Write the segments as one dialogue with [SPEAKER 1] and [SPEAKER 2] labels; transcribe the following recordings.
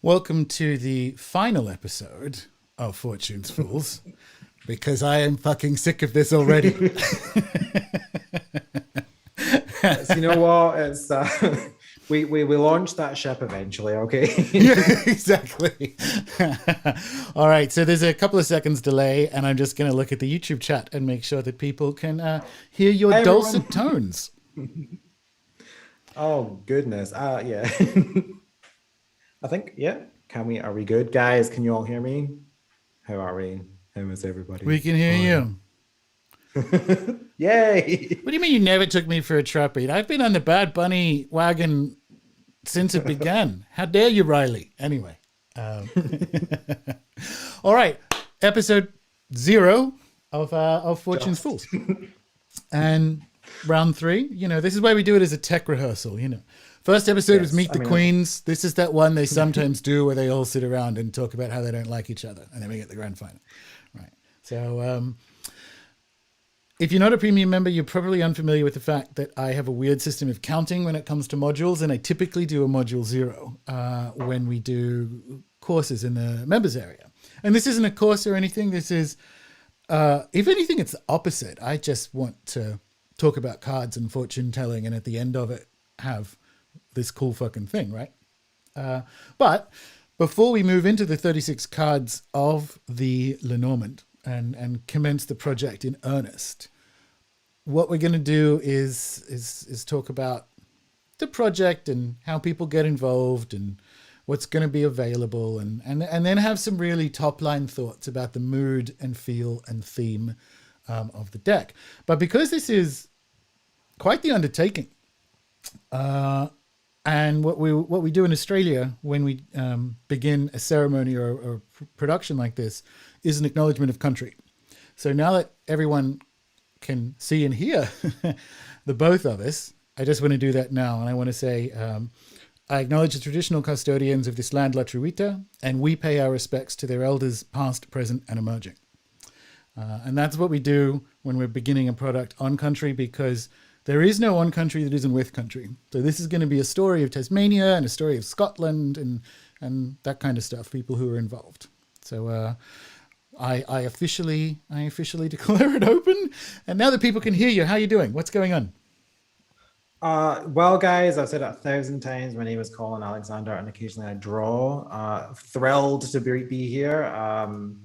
[SPEAKER 1] Welcome to the final episode of Fortune's Fools, because I am fucking sick of this already.
[SPEAKER 2] So you know what? It's we launched that ship eventually, okay?
[SPEAKER 1] Yeah, exactly. All right, so there's a couple of seconds delay, and I'm just going to look at the YouTube chat and make sure that people can hear your
[SPEAKER 2] Hi,
[SPEAKER 1] dulcet
[SPEAKER 2] everyone.
[SPEAKER 1] tones.
[SPEAKER 2] Oh goodness. Yeah. I think, yeah. Are we good, guys? Can you all hear me? How are we? How is everybody?
[SPEAKER 1] We can hear
[SPEAKER 2] Hi.
[SPEAKER 1] you.
[SPEAKER 2] Yay.
[SPEAKER 1] What do you mean you never took me for a trap beat? I've been on the Bad Bunny wagon since it began. How dare you, Riley? Anyway. Um, all right. Episode 0 of Fortune's
[SPEAKER 2] Just.
[SPEAKER 1] Fools. And round 3, this is why we do it as a tech rehearsal, First episode was
[SPEAKER 2] Yes.
[SPEAKER 1] Meet the Queens. This is that one they sometimes do where they all sit around and talk about how they don't like each other. And then we get the grand final. Right. So if you're not a premium member, you're probably unfamiliar with the fact that I have a weird system of counting when it comes to modules. And I typically do a module 0 when we do courses in the members area. And this isn't a course or anything. This is, if anything, it's the opposite. I just want to talk about cards and fortune telling, and at the end of it, have this cool fucking thing, right? But before we move into the 36 cards of the Lenormand and commence the project in earnest, what we're going to do is talk about the project and how people get involved and what's going to be available, and then have some really top line thoughts about the mood and feel and theme of the deck. But because this is quite the undertaking, and what we do in Australia when we begin a ceremony or production like this is an acknowledgement of country. So now that everyone can see and hear the both of us, I just want to do that now. And I want to say, I acknowledge the traditional custodians of this land, La Truita, and we pay our respects to their elders, past, present, and emerging. And that's what we do when we're beginning a product on country, because there is no on country that isn't with country. So this is going to be a story of Tasmania and a story of Scotland and that kind of stuff, people who are involved. So I officially declare it open. And now that people can hear you, how are you doing? What's going on?
[SPEAKER 2] Well, guys, I've said it 1,000 times. My name is Colin Alexander, and occasionally I draw. Thrilled to be here. I'm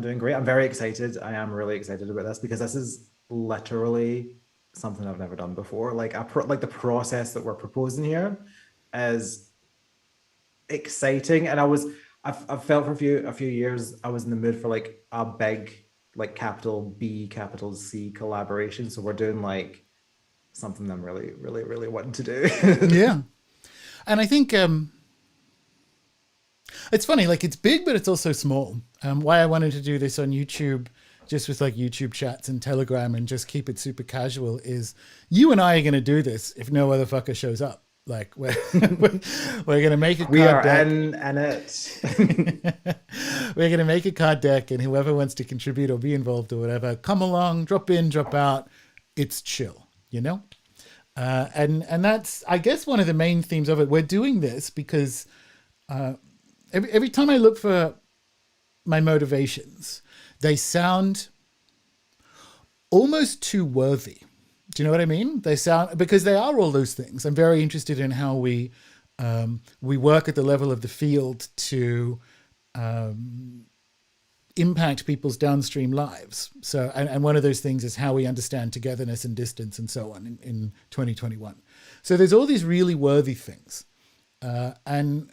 [SPEAKER 2] doing great. I'm very excited. I am really excited about this because this is literally something I've never done before. Like the process that we're proposing here is exciting, and I've felt for a few years I was in the mood for like a big, like capital B capital C collaboration. So we're doing like something I'm really really really wanting to do.
[SPEAKER 1] Yeah. And I think it's funny, like it's big, but it's also small. Why I wanted to do this on YouTube, just with like YouTube chats and Telegram, and just keep it super casual, is you and I are going to do this if no other fucker shows up. Like we're going to make a
[SPEAKER 2] We
[SPEAKER 1] card
[SPEAKER 2] are
[SPEAKER 1] deck.
[SPEAKER 2] in it.
[SPEAKER 1] We're going to make a card deck, and whoever wants to contribute or be involved or whatever, come along, drop in, drop out. It's chill, and that's, I guess, one of the main themes of it. We're doing this because every time I look for my motivations, they sound almost too worthy. Do you know what I mean? They sound, because they are all those things. I'm very interested in how we work at the level of the field to impact people's downstream lives. So, and one of those things is how we understand togetherness and distance and so on in 2021. So there's all these really worthy things, and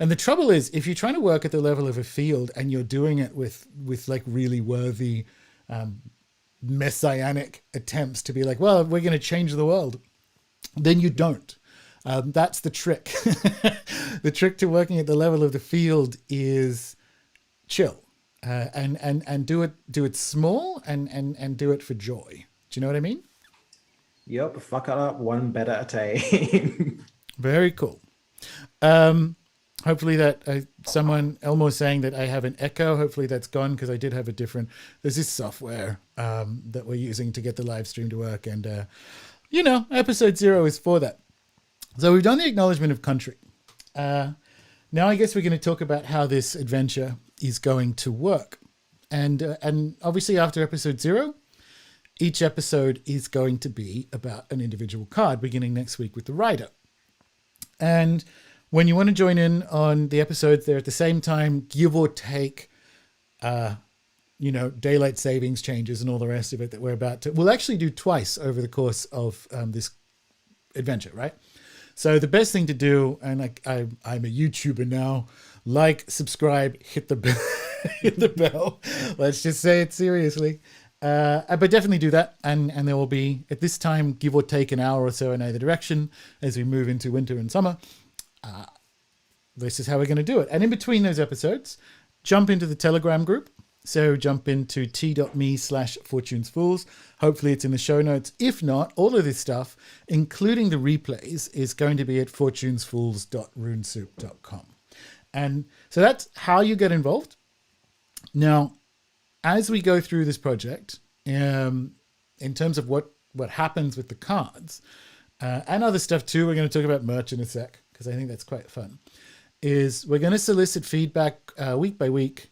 [SPEAKER 1] the trouble is, if you're trying to work at the level of a field and you're doing it with like really worthy, messianic attempts to be like, well, we're going to change the world, then you don't. That's the trick. The trick to working at the level of the field is chill, and do it small and do it for joy. Do you know what I mean?
[SPEAKER 2] Yep, fuck it up one bit at a time.
[SPEAKER 1] Very cool. Hopefully that someone, Elmo saying that I have an echo, hopefully that's gone, because I did have there's this software that we're using to get the live stream to work, and episode 0 is for that. So we've done the acknowledgement of country. now I guess we're going to talk about how this adventure is going to work. And obviously after episode 0, each episode is going to be about an individual card, beginning next week with the rider. And when you want to join in on the episodes, they're at the same time, give or take, daylight savings changes and all the rest of it that we're about to. We'll actually do twice over the course of this adventure, right? So the best thing to do, and I'm a YouTuber now, like, subscribe, hit the bell, hit the bell. Let's just say it seriously. But definitely do that. And there will be, at this time, give or take an hour or so in either direction as we move into winter and summer. This is how we're going to do it. And in between those episodes, jump into the Telegram group. So jump into t.me/fortunesfools. Hopefully it's in the show notes. If not, all of this stuff, including the replays, is going to be at fortunesfools.runesoup.com. And so that's how you get involved. Now, as we go through this project, in terms of what happens with the cards, and other stuff too, we're going to talk about merch in a sec, because I think that's quite fun, is we're going to solicit feedback week by week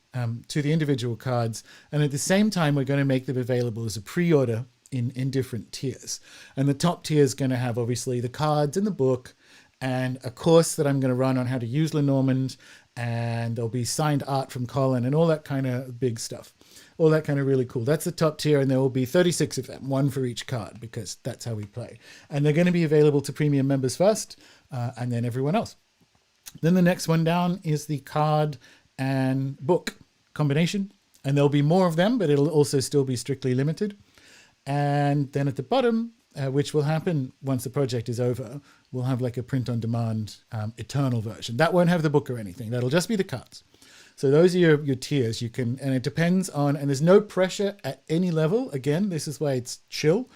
[SPEAKER 1] to the individual cards. And at the same time, we're going to make them available as a pre-order in different tiers. And the top tier is going to have, obviously, the cards and the book and a course that I'm going to run on how to use Lenormand. And there'll be signed art from Colin and all that kind of big stuff. All that kind of really cool. That's the top tier, and there will be 36 of them, one for each card, because that's how we play. And they're going to be available to premium members first, and then everyone else. Then the next one down is the card and book combination, and there'll be more of them, but it'll also still be strictly limited. And then at the bottom, which will happen once the project is over, we'll have like a print-on-demand eternal version. That won't have the book or anything. That'll just be the cards. So those are your tiers. You can, and it depends on, and there's no pressure at any level. Again, this is why it's chill.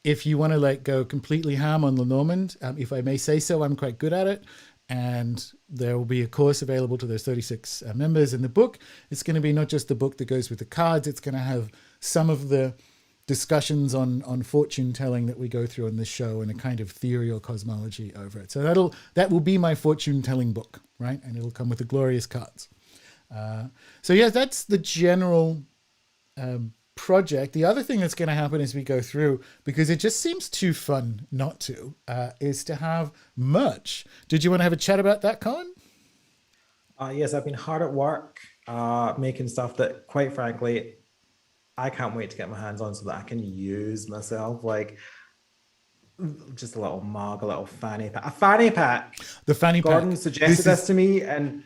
[SPEAKER 1] If you want to like go completely ham on Lenormand, if I may say so, I'm quite good at it. And there will be a course available to those 36 members. In the book, it's going to be not just the book that goes with the cards. It's going to have some of the discussions on fortune telling that we go through on this show and a kind of theory or cosmology over it. So that will be my fortune telling book, right? And it'll come with the glorious cards. So yeah, that's the general project. The other thing that's going to happen as we go through, because it just seems too fun not to, is to have merch. Did you want to have a chat about that, Colin?
[SPEAKER 2] Yes, I've been hard at work making stuff that, quite frankly, I can't wait to get my hands on so that I can use myself. Like, just a little mug, a little fanny pack. A fanny pack.
[SPEAKER 1] The fanny pack.
[SPEAKER 2] Gordon suggested this to me, and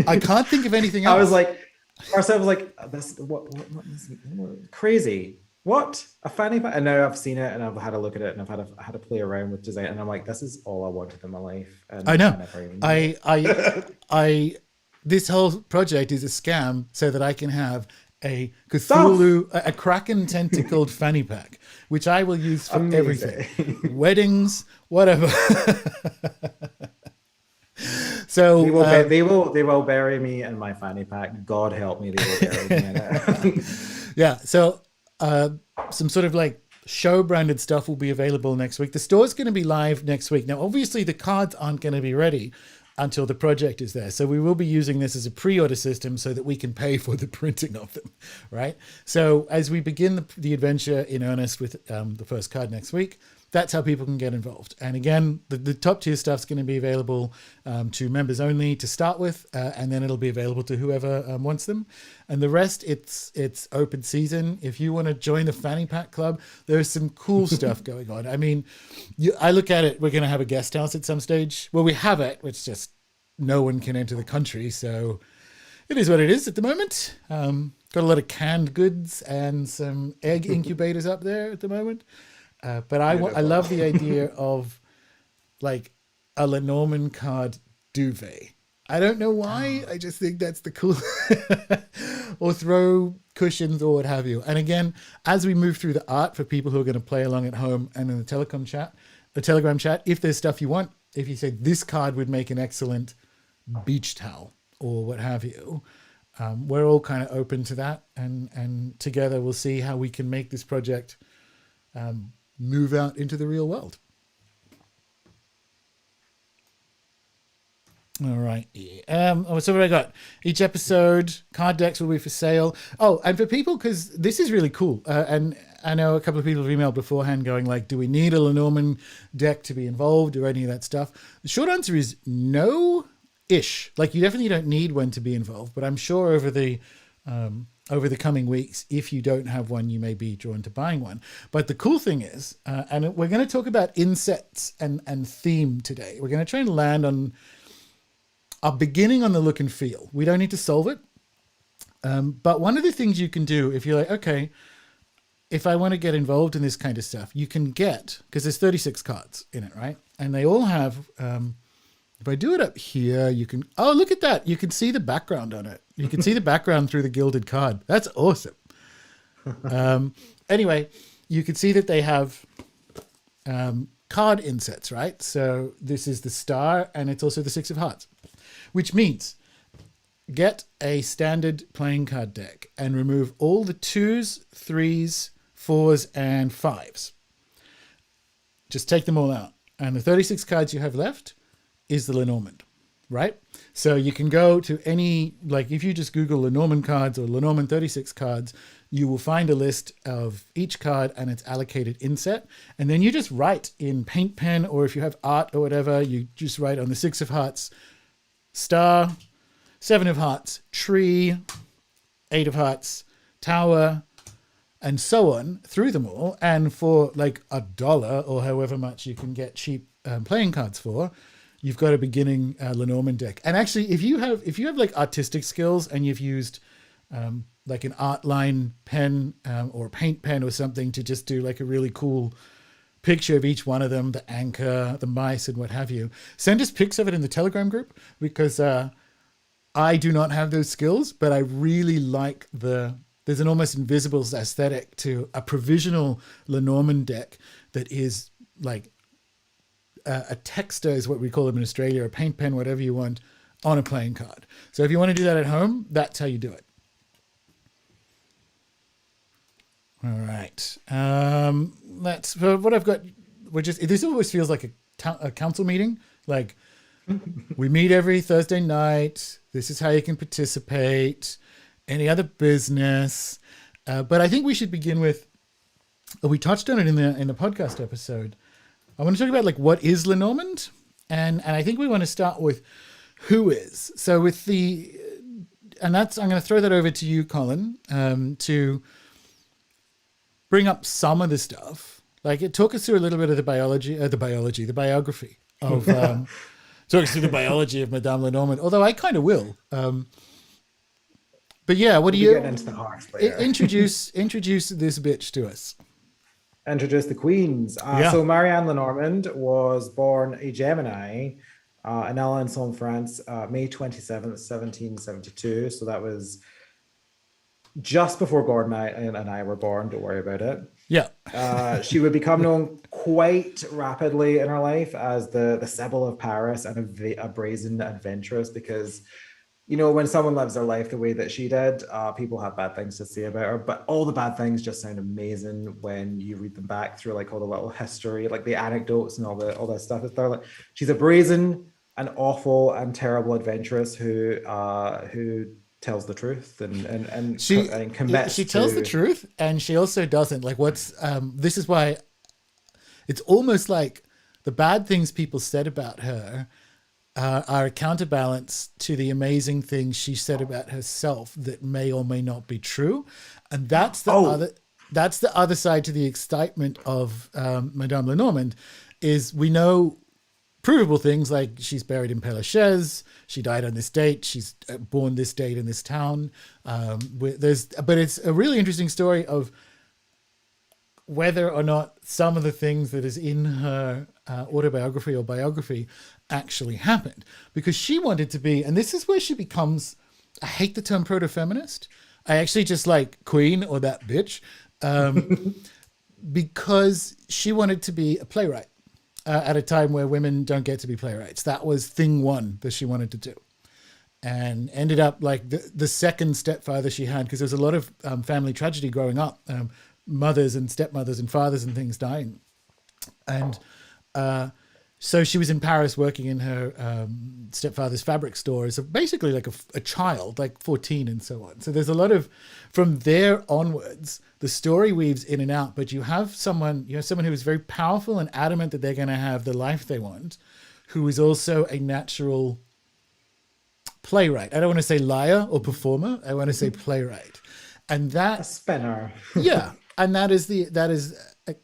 [SPEAKER 1] I can't think of anything else.
[SPEAKER 2] I was like, "This what crazy? What, a fanny pack?" And now I've seen it, and I've had a look at it, and I've had to play around with design, and I'm like, this is all I wanted in my life. And
[SPEAKER 1] I know. I this whole project is a scam so that I can have a Cthulhu, a Kraken tentacled fanny pack, which I will use for everything. Weddings, whatever. So
[SPEAKER 2] they will bury me in my fanny pack. God help me, they will bury me in it.
[SPEAKER 1] Yeah. So some sort of like show branded stuff will be available next week. The store's going to be live next week. Now, obviously the cards aren't going to be ready until the project is there. So we will be using this as a pre-order system so that we can pay for the printing of them, right? So as we begin the adventure in earnest with the first card next week, that's how people can get involved. And again, the top tier stuff's going to be available to members only to start with, and then it'll be available to whoever wants them. And the rest, it's open season. If you want to join the Fanny Pack Club, there's some cool stuff going on. I mean, I look at it, we're going to have a guest house at some stage. Well, we have it, it's just no one can enter the country. So it is what it is at the moment. Got a lot of canned goods and some egg incubators up there at the moment. But I love the idea of like a Lenormand card duvet. I don't know why. I just think that's the cool. Or throw cushions or what have you. And again, as we move through the art for people who are going to play along at home and in the Telegram chat, if there's stuff you want, if you say this card would make an excellent beach towel or what have you, we're all kind of open to that. And together we'll see how we can make this project move out into the real world. All right. So what I got? Each episode, card decks will be for sale. Oh, and for people, because this is really cool. And I know a couple of people have emailed beforehand going like, do we need a Lenormand deck to be involved or any of that stuff? The short answer is no-ish. Like, you definitely don't need one to be involved. But I'm sure over the coming weeks, if you don't have one, you may be drawn to buying one. But the cool thing is, and we're going to talk about insets and theme today. We're going to try and land on are beginning on the look and feel. We don't need to solve it. But one of the things you can do if you're like, okay, if I want to get involved in this kind of stuff, you can get, because there's 36 cards in it, right? And they all have, if I do it up here, you can, oh, look at that. You can see the background on it. You can see the background through the gilded card. That's awesome. Anyway, you can see that they have card insets, right? So this is the star and it's also the 6 of hearts. Which means get a standard playing card deck and remove all the 2s, 3s, 4s, and 5s. Just take them all out. And the 36 cards you have left is the Lenormand, right? So you can go to any, like if you just Google Lenormand cards or Lenormand 36 cards, you will find a list of each card and its allocated inset. And then you just write in paint pen, or if you have art or whatever, you just write on the 6 of hearts, star, 7 of hearts, tree, 8 of hearts, tower, and so on through them all. And for like $1 or however much you can get cheap playing cards for, you've got a beginning Lenormand deck. And actually, if you have like artistic skills and you've used like an art line pen or a paint pen or something to just do like a really cool picture of each one of them, the anchor, the mice, and what have you, send us pics of it in the Telegram group, because I do not have those skills, but I really like there's an almost invisible aesthetic to a provisional Lenormand deck that is like a texter is what we call them in Australia, a paint pen, whatever you want, on a playing card. So if you want to do that at home, that's how you do it. All right. That's what I've got. This always feels like a council meeting. Like, we meet every Thursday night. This is how you can participate. Any other business? But I think we should begin with. We touched on it in the podcast episode. I want to talk about like what is Lenormand, and I think we want to start with who is. So with I'm going to throw that over to you, Colin, to bring up some of the stuff. Like, it took us through a little bit of the biography of talk us through the biology of Madame Lenormand, although I kind of will. But yeah, what do you
[SPEAKER 2] get into the heart later.
[SPEAKER 1] introduce this bitch to us?
[SPEAKER 2] Introduce the queens. So Marianne Lenormand was born a Gemini in Alençon, France, May 27th, 1772. So that was just before Gordon and I were born. Don't worry about it.
[SPEAKER 1] Yeah.
[SPEAKER 2] She would become known quite rapidly in her life as the Sibyl of Paris and a brazen adventuress, because, you know, when someone lives their life the way that she did, people have bad things to say about her, but all the bad things just sound amazing when you read them back through like all the little history, like the anecdotes and all that stuff. They're like, she's a brazen and awful and terrible adventuress who tells the truth and commits.
[SPEAKER 1] She tells the truth, and she also doesn't. Like, this is why it's almost like the bad things people said about her are a counterbalance to the amazing things she said about herself that may or may not be true, and that's the other side to the excitement of Madame Lenormand. Is we know provable things like she's buried in Père Lachaise, she died on this date, she's born this date in this town. But it's a really interesting story of whether or not some of the things that is in her autobiography or biography actually happened. Because she wanted to be, and this is where she becomes, I hate the term proto-feminist. I actually just like queen or that bitch, because she wanted to be a playwright. At a time where women don't get to be playwrights. That was thing one that she wanted to do. And ended up like the second stepfather she had, because there was a lot of family tragedy growing up, mothers and stepmothers and fathers and things dying. And So she was in Paris working in her stepfather's fabric store as basically like a child, like 14 and so on. So there's a lot of, from there onwards, the story weaves in and out, but you have someone who is very powerful and adamant that they're going to have the life they want, who is also a natural playwright. I don't want to say liar or performer. I want to say playwright. And that
[SPEAKER 2] A spinner.
[SPEAKER 1] yeah. And that is a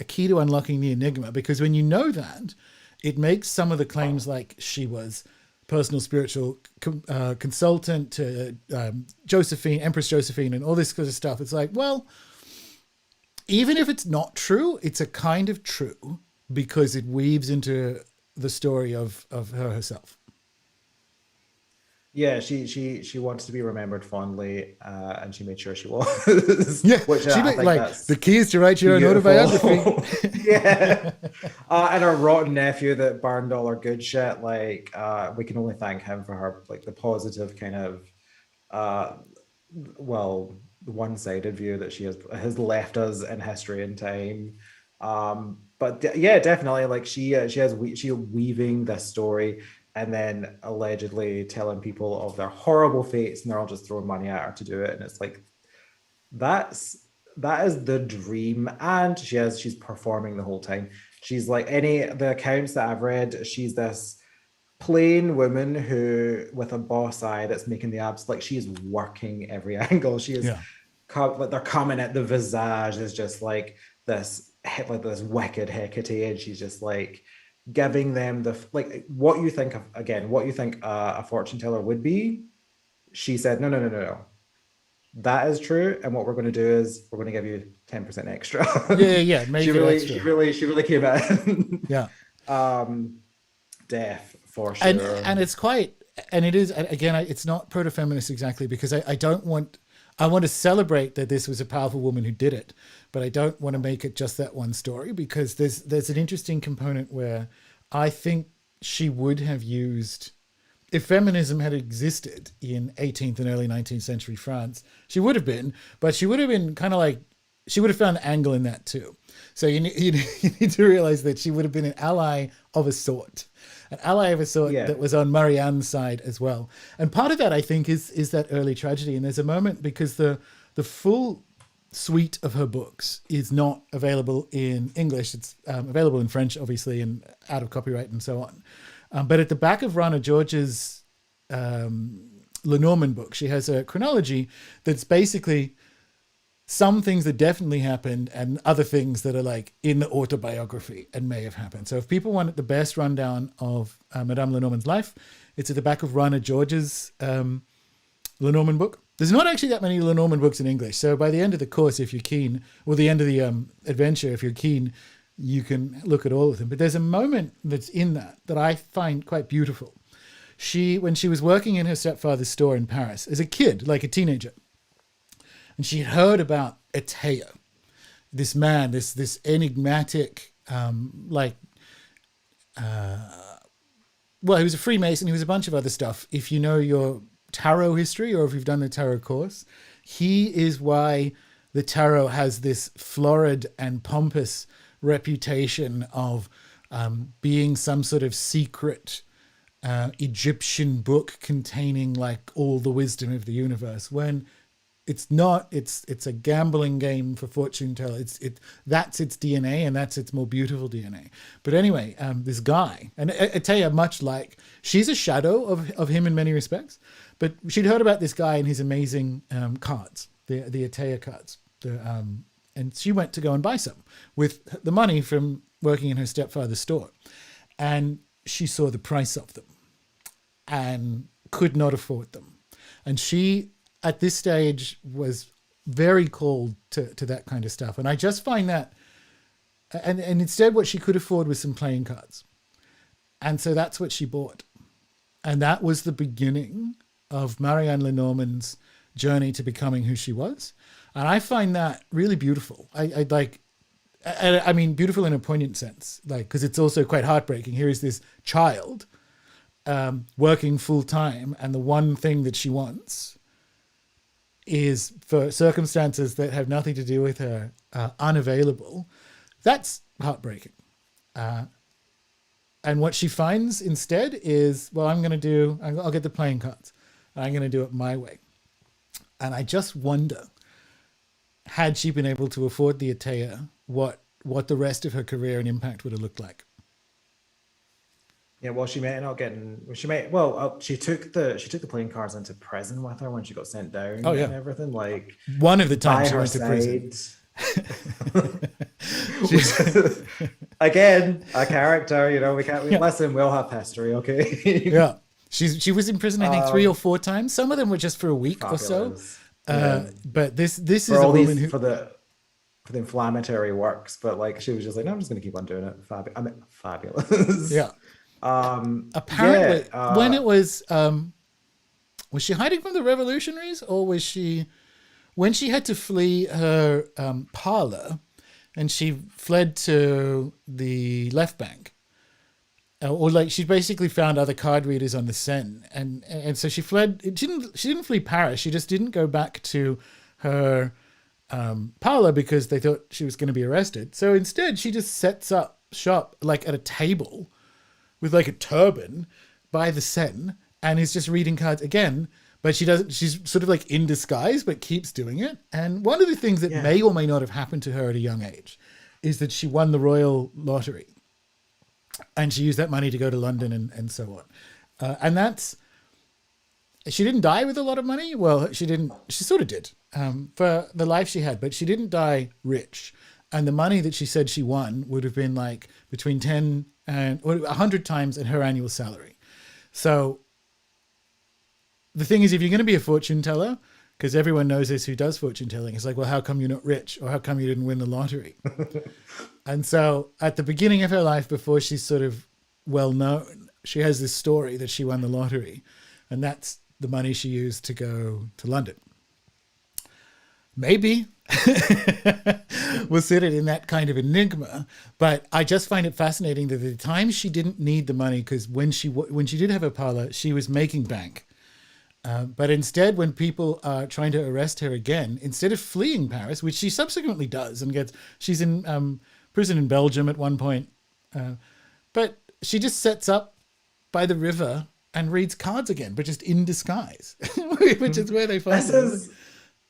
[SPEAKER 1] key to unlocking the enigma, because when you know that, it makes some of the claims like she was personal spiritual consultant to Josephine, Empress Josephine, and all this kind of stuff. It's like, well, even if it's not true, it's a kind of true because it weaves into the story of her herself.
[SPEAKER 2] Yeah, she wants to be remembered fondly, and she made sure she was.
[SPEAKER 1] Yeah,
[SPEAKER 2] which
[SPEAKER 1] she
[SPEAKER 2] I
[SPEAKER 1] made,
[SPEAKER 2] think
[SPEAKER 1] like,
[SPEAKER 2] that's
[SPEAKER 1] the key is to write your own
[SPEAKER 2] beautiful.
[SPEAKER 1] autobiography.
[SPEAKER 2] Yeah, and her rotten nephew that burned all her good shit. Like, we can only thank him for her, like, the positive kind of, well, one-sided view that she has left us in history and time. But yeah, definitely, like, she weaving this story and then allegedly telling people of their horrible fates, and they're all just throwing money at her to do it. And it's like, that is the dream. And she's performing the whole time. She's like, the accounts that I've read, she's this plain woman who, with a boss eye that's making the abs, like, she's working every angle. She is,
[SPEAKER 1] Yeah.
[SPEAKER 2] like, they're coming at the visage is just like this wicked Hecate, and she's just like giving them what you think a fortune teller would be. She said, no, that is true, and what we're going to do is we're going to give you 10% extra.
[SPEAKER 1] Yeah, make
[SPEAKER 2] she
[SPEAKER 1] it
[SPEAKER 2] really
[SPEAKER 1] extra.
[SPEAKER 2] she really came in.
[SPEAKER 1] Yeah.
[SPEAKER 2] Deaf for sure.
[SPEAKER 1] And it's quite, and it is, again, it's not proto-feminist exactly, because I want to celebrate that this was a powerful woman who did it, but I don't want to make it just that one story, because there's an interesting component where I think she would have used, if feminism had existed in 18th and early 19th century France, she would have been kind of like, she would have found the angle in that too. So you need to realize that she would have been an ally of a sort.
[SPEAKER 2] Yeah.
[SPEAKER 1] That was on Marianne's side as well. And part of that, I think, is that early tragedy. And there's a moment, because the full suite of her books is not available in English. It's available in French, obviously, and out of copyright and so on. But at the back of Rana George's Lenormand book, she has a chronology that's basically some things that definitely happened and other things that are like in the autobiography and may have happened. So if people want the best rundown of Madame Lenormand's life, it's at the back of Rana George's Lenormand book. There's not actually that many Lenormand books in English. So by the end of the course, if you're keen, or the end of the adventure, if you're keen, you can look at all of them. But there's a moment that's in that I find quite beautiful. When she was working in her stepfather's store in Paris as a kid, like a teenager, and she heard about Atea, this man, this enigmatic, well, he was a Freemason. He was a bunch of other stuff. If you know your tarot history, or if you've done the tarot course, he is why the tarot has this florid and pompous reputation of being some sort of secret Egyptian book containing like all the wisdom of the universe, when it's not. It's a gambling game for fortune teller. That's its DNA, and that's its more beautiful DNA. But anyway, this guy, and Atea, much like, she's a shadow of him in many respects, but she'd heard about this guy and his amazing cards, the Atea cards, and she went to go and buy some with the money from working in her stepfather's store, and she saw the price of them and could not afford them, and she, at this stage, was very cold to that kind of stuff. And I just find that, and instead what she could afford was some playing cards. And so that's what she bought. And that was the beginning of Marianne Lenormand's journey to becoming who she was. And I find that really beautiful. I mean, beautiful in a poignant sense, like, because it's also quite heartbreaking. Here is this child working full time, and the one thing that she wants is, for circumstances that have nothing to do with her, unavailable. That's heartbreaking. And And what she finds instead is, well, I'll get the playing cards. I'm going to do it my way. And I just wonder, had she been able to afford the Atea, what the rest of her career and impact would have looked like.
[SPEAKER 2] Yeah, well, she may not getting. She may. Well, she took the playing cards into prison with her when she got sent down
[SPEAKER 1] Oh, yeah.
[SPEAKER 2] and everything. Like
[SPEAKER 1] One of the
[SPEAKER 2] by
[SPEAKER 1] times she
[SPEAKER 2] her
[SPEAKER 1] went to prison.
[SPEAKER 2] side. Again, a character. You know, we can't.
[SPEAKER 1] Yeah.
[SPEAKER 2] Listen, we all have history. Okay.
[SPEAKER 1] Yeah. She was in prison, I think, 3 or 4 times. Some of them were just for a week or so.
[SPEAKER 2] Fabulous. Yeah.
[SPEAKER 1] But this is
[SPEAKER 2] For
[SPEAKER 1] a
[SPEAKER 2] all
[SPEAKER 1] woman
[SPEAKER 2] these
[SPEAKER 1] who.
[SPEAKER 2] for the inflammatory works, but like she was just like, no, I'm just going to keep on doing it. Fabulous.
[SPEAKER 1] Yeah.
[SPEAKER 2] Um.
[SPEAKER 1] Apparently,
[SPEAKER 2] Yeah.
[SPEAKER 1] when it was she hiding from the revolutionaries, or was she, when she had to flee her parlor, and she fled to the left bank, or like she basically found other card readers on the Seine, and so she fled. She didn't flee Paris. She just didn't go back to her parlor because they thought she was going to be arrested. So instead, she just sets up shop like at a table with like a turban by the Seine and is just reading cards again. But she's sort of like in disguise, but keeps doing it. And one of the things that may or may not have happened to her at a young age is that she won the royal lottery. And she used that money to go to London and so on. And that's, she didn't die with a lot of money. Well, she sort of did for the life she had, but she didn't die rich. And the money that she said she won would have been like between 10 and 100 times in her annual salary. So the thing is, if you're going to be a fortune teller, because everyone knows this who does fortune telling, it's like, well, how come you're not rich? Or how come you didn't win the lottery? And so at the beginning of her life, before she's sort of well known, she has this story that she won the lottery. And that's the money she used to go to London. Maybe we'll sit it in that kind of enigma. But I just find it fascinating that at the time she didn't need the money, because when she did have a parlor, she was making bank. But instead, when people are trying to arrest her again, instead of fleeing Paris, which she subsequently does and she's in prison in Belgium at one point, but she just sets up by the river and reads cards again, but just in disguise, which is where they find her.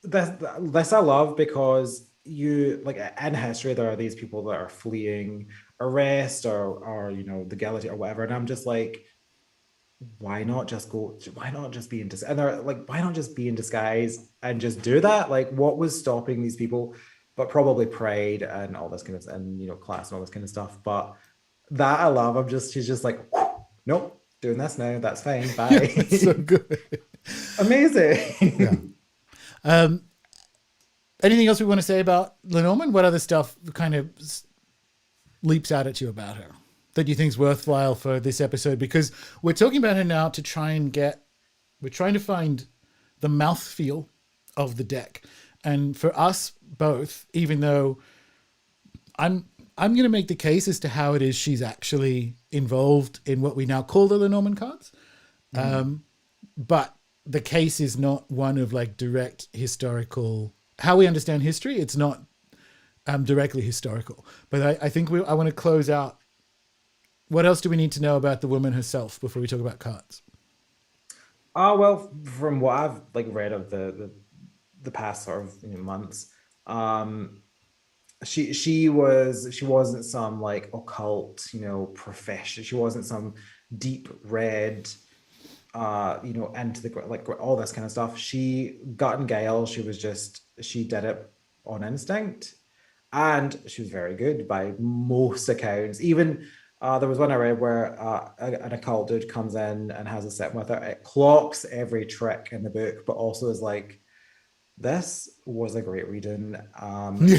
[SPEAKER 2] This I love, because you like in history there are these people that are fleeing arrest or the guillotine or whatever, and I'm just like, why not just be in disguise? And they're like, why not just be in disguise and just do that? Like, what was stopping these people? But probably pride and all this kind of, and class and all this kind of stuff. But that I love. She's just like, nope, doing this now. That's fine. Bye.
[SPEAKER 1] It's so good.
[SPEAKER 2] Amazing.
[SPEAKER 1] Yeah. Anything else we want to say about Lenormand? What other stuff kind of leaps out at you about her that you think is worthwhile for this episode? Because we're talking about her now to we're trying to find the mouthfeel of the deck. And for us both, even though I'm going to make the case as to how it is she's actually involved in what we now call the Lenormand cards. But the case is not one of like direct historical, how we understand history. It's not directly historical. But I think I want to close out. What else do we need to know about the woman herself before we talk about cards?
[SPEAKER 2] Well, from what I've like read of the past sort of months, she wasn't some like occult profession. She wasn't some deep read into the like all this kind of stuff. She got in Gale. She did it on instinct, and she was very good by most accounts. Even there was one I read where an occult dude comes in and has a sit with her. It clocks every trick in the book, but also is like, this was a great reading.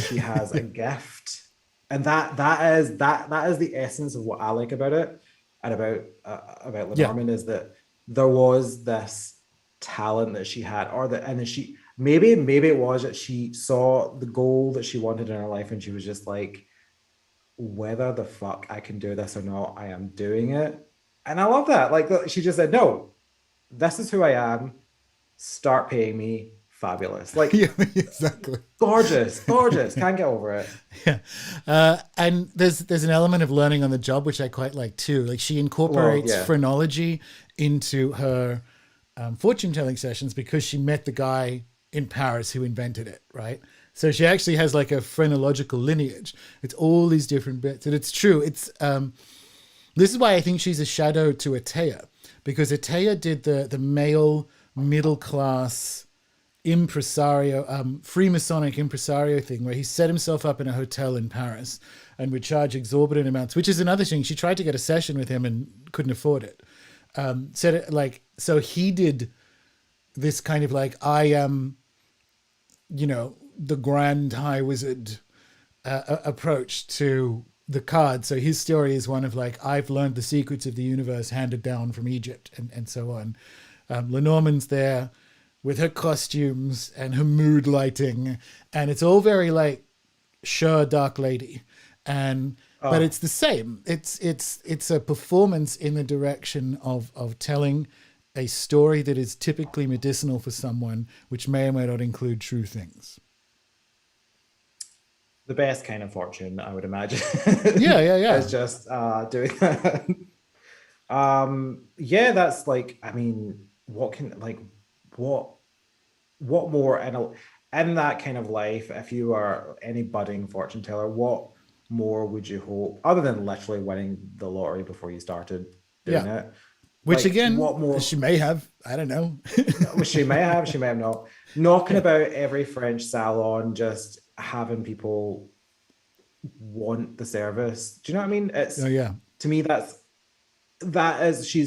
[SPEAKER 2] She has a gift, and that is the essence of what I like about it, and about Lenormand, is that there was this talent that she had, and then she maybe it was that she saw the goal that she wanted in her life, and she was just like, whether the fuck I can do this or not, I am doing it. And I love that. Like, she just said, no, this is who I am. Start paying me fabulous. Like,
[SPEAKER 1] Yeah, exactly.
[SPEAKER 2] gorgeous, gorgeous. Can't get over it.
[SPEAKER 1] Yeah, and there's an element of learning on the job which I quite like too. Like she
[SPEAKER 2] Well,
[SPEAKER 1] incorporates
[SPEAKER 2] yeah.
[SPEAKER 1] phrenology into her fortune telling sessions because she met the guy in Paris who invented it, right? So she actually has like a phrenological lineage. It's all these different bits, and it's true. It's this is why I think she's a shadow to Atea, because Atea did the male middle class impresario, Freemasonic impresario thing, where he set himself up in a hotel in Paris and would charge exorbitant amounts, which is another thing. She tried to get a session with him and couldn't afford it. Said it like, so he did this kind of like, I am, the grand high wizard approach to the card. So his story is one of like, I've learned the secrets of the universe handed down from Egypt and so on. Lenormand's there with her costumes and her mood lighting, and it's all very like sure Dark Lady, but it's the same. It's a performance in the direction of telling a story that is typically medicinal for someone, which may or may not include true things.
[SPEAKER 2] The best kind of fortune, I would imagine.
[SPEAKER 1] Yeah.
[SPEAKER 2] Is just doing that. Yeah, that's like, I mean, what more in that kind of life, if you are any budding fortune teller, what more would you hope other than literally winning the lottery before you started doing it?
[SPEAKER 1] Which
[SPEAKER 2] Like,
[SPEAKER 1] again,
[SPEAKER 2] what more
[SPEAKER 1] she may have. I don't know.
[SPEAKER 2] she may have not. Knocking about every French salon, just having people want the service. Do you know what I mean? It's to me that is she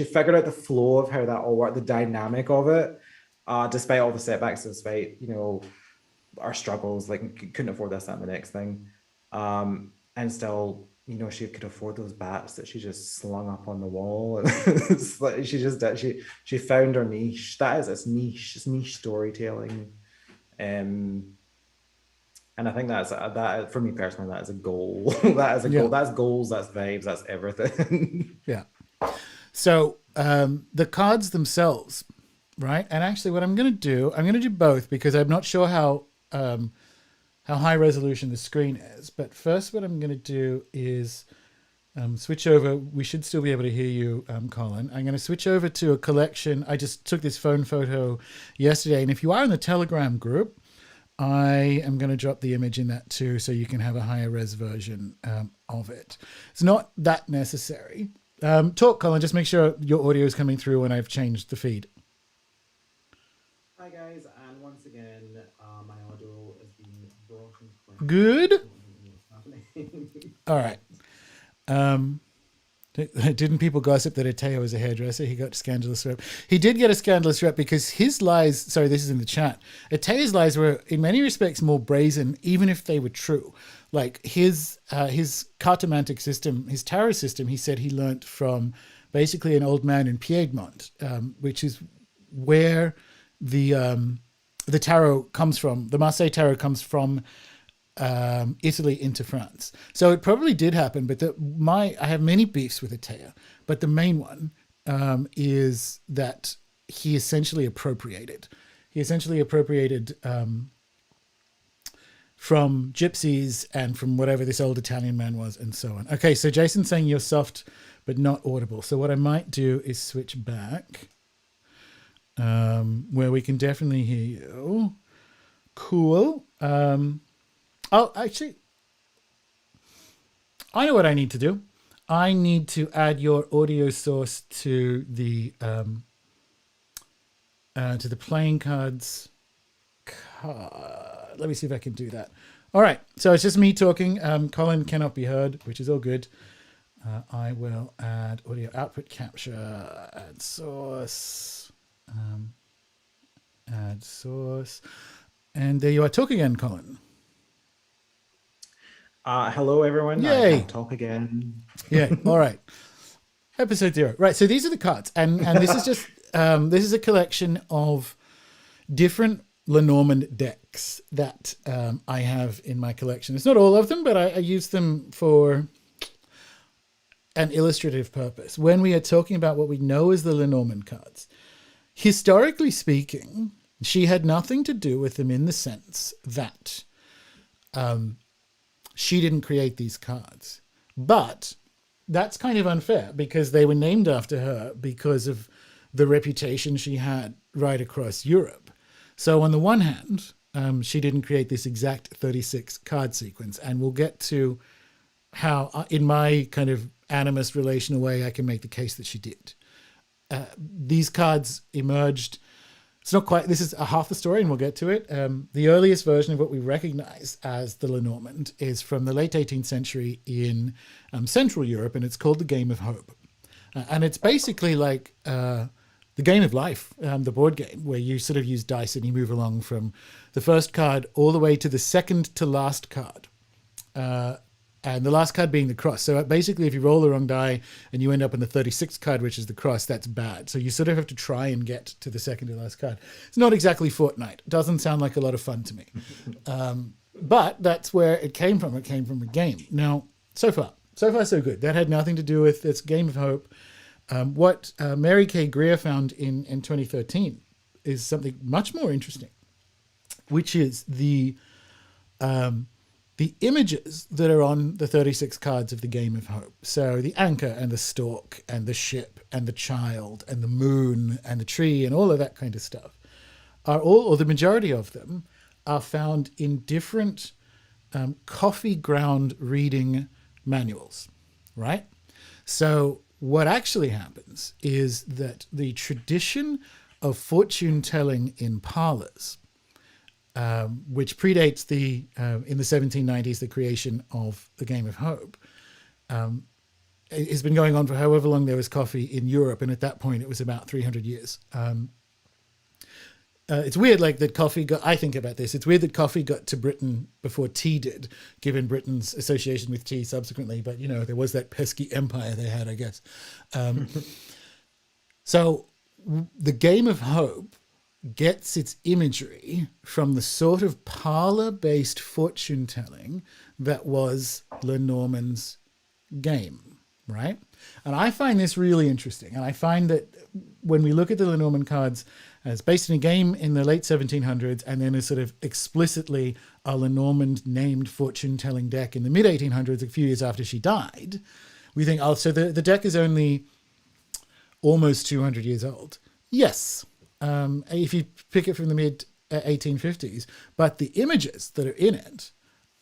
[SPEAKER 2] figured out the flow of how that all worked, the dynamic of it, despite all the setbacks, despite our struggles, like couldn't afford this, that, and the next thing, and still she could afford those bats that she just slung up on the wall. It's like she just did. She found her niche. That is its niche. It's niche storytelling, and I think that for me personally, that is a goal. That is a goal. That's goals. That's vibes. That's everything.
[SPEAKER 1] Yeah. So the cards themselves, right? And actually, what I'm going to do both, because I'm not sure how high resolution the screen is. But first, what I'm going to do is switch over. We should still be able to hear you, Colin. I'm going to switch over to a collection. I just took this phone photo yesterday, and if you are in the Telegram group, I am going to drop the image in that too, so you can have a higher res version of it. It's not that necessary. Talk, Colin. Just make sure your audio is coming through when I've changed the feed.
[SPEAKER 2] Hi guys, and once again, my audio is being broken.
[SPEAKER 1] Good. All right. Didn't people gossip that Atea was a hairdresser? He got scandalous rep. He did get a scandalous rep because his lies, sorry, this is in the chat. Atea's lies were in many respects more brazen, even if they were true. Like his cartomantic system, his tarot system, he said he learnt from basically an old man in Piedmont, which is where the tarot comes from. The Marseille tarot comes from Italy into France. So it probably did happen, but I have many beefs with Atea, but the main one is that he essentially appropriated. From gypsies and from whatever this old Italian man was and so on. Okay, so Jason's saying you're soft but not audible. So what I might do is switch back where we can definitely hear you. Cool. Oh, actually, I know what I need to do. I need to add your audio source to the playing cards. Let me see if I can do that. All right, so it's just me talking. Colin cannot be heard, which is all good. I will add audio output capture, add source, and there you are. Talk again, Colin.
[SPEAKER 2] Hello, everyone.
[SPEAKER 1] Yay.
[SPEAKER 2] I can talk again.
[SPEAKER 1] Yeah. All right. Episode 0. Right. So these are the cards, and this is just this is a collection of different Lenormand decks that I have in my collection. It's not all of them, but I use them for an illustrative purpose. When we are talking about what we know as the Lenormand cards, historically speaking, she had nothing to do with them in the sense that she didn't create these cards. But that's kind of unfair because they were named after her because of the reputation she had right across Europe. So on the one hand, she didn't create this exact 36 card sequence. And we'll get to how, in my kind of animist relational way, I can make the case that she did. These cards emerged. It's not quite, this is a half the story and we'll get to it. The earliest version of what we recognize as the Lenormand is from the late 18th century in Central Europe, and it's called the Game of Hope. And it's basically like the Game of Life, the board game, where you sort of use dice and you move along from the first card all the way to the second to last card. And the last card being the cross. So basically, if you roll the wrong die and you end up in the 36th card, which is the cross, that's bad. So you sort of have to try and get to the second to last card. It's not exactly Fortnite. Doesn't sound like a lot of fun to me. But that's where it came from. It came from a game. Now, so far so good. That had nothing to do with this Game of Hope. What Mary K. Greer found in 2013 is something much more interesting, which is the images that are on the 36 cards of the Game of Hope. So the anchor and the stork and the ship and the child and the moon and the tree and all of that kind of stuff are all, or the majority of them, are found in different coffee ground reading manuals, right? So what actually happens is that the tradition of fortune telling in parlors, which predates in the 1790s, the creation of the Game of Hope, has been going on for however long there was coffee in Europe. And at that point, it was about 300 years. It's weird, like that coffee got, I think about this, it's weird that coffee got to Britain before tea did, given Britain's association with tea subsequently. But, you know, there was that pesky empire they had, I guess. So the Game of Hope gets its imagery from the sort of parlor-based fortune-telling that was Lenormand's game, right? And I find this really interesting. And I find that when we look at the Lenormand cards as based in a game in the late 1700s and then a sort of explicitly a Lenormand-named fortune-telling deck in the mid-1800s, a few years after she died, we think, oh, so the deck is only almost 200 years old. Yes, if you pick it from the mid-1850s, but the images that are in it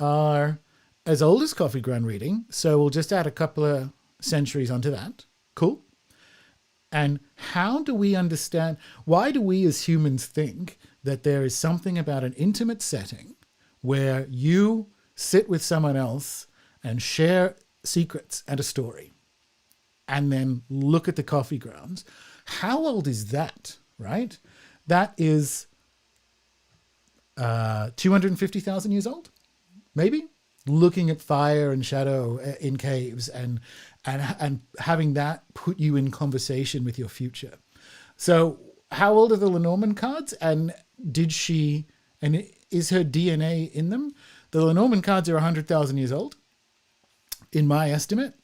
[SPEAKER 1] are as old as coffee ground reading, so we'll just add a couple of centuries onto that. Cool. And how do we understand, why do we as humans think that there is something about an intimate setting where you sit with someone else and share secrets and a story and then look at the coffee grounds? How old is that, right? That is 250,000 years old, maybe? Looking at fire and shadow in caves and having that put you in conversation with your future. So how old are the Lenormand cards? And is her DNA in them? The Lenormand cards are 100,000 years old, in my estimate.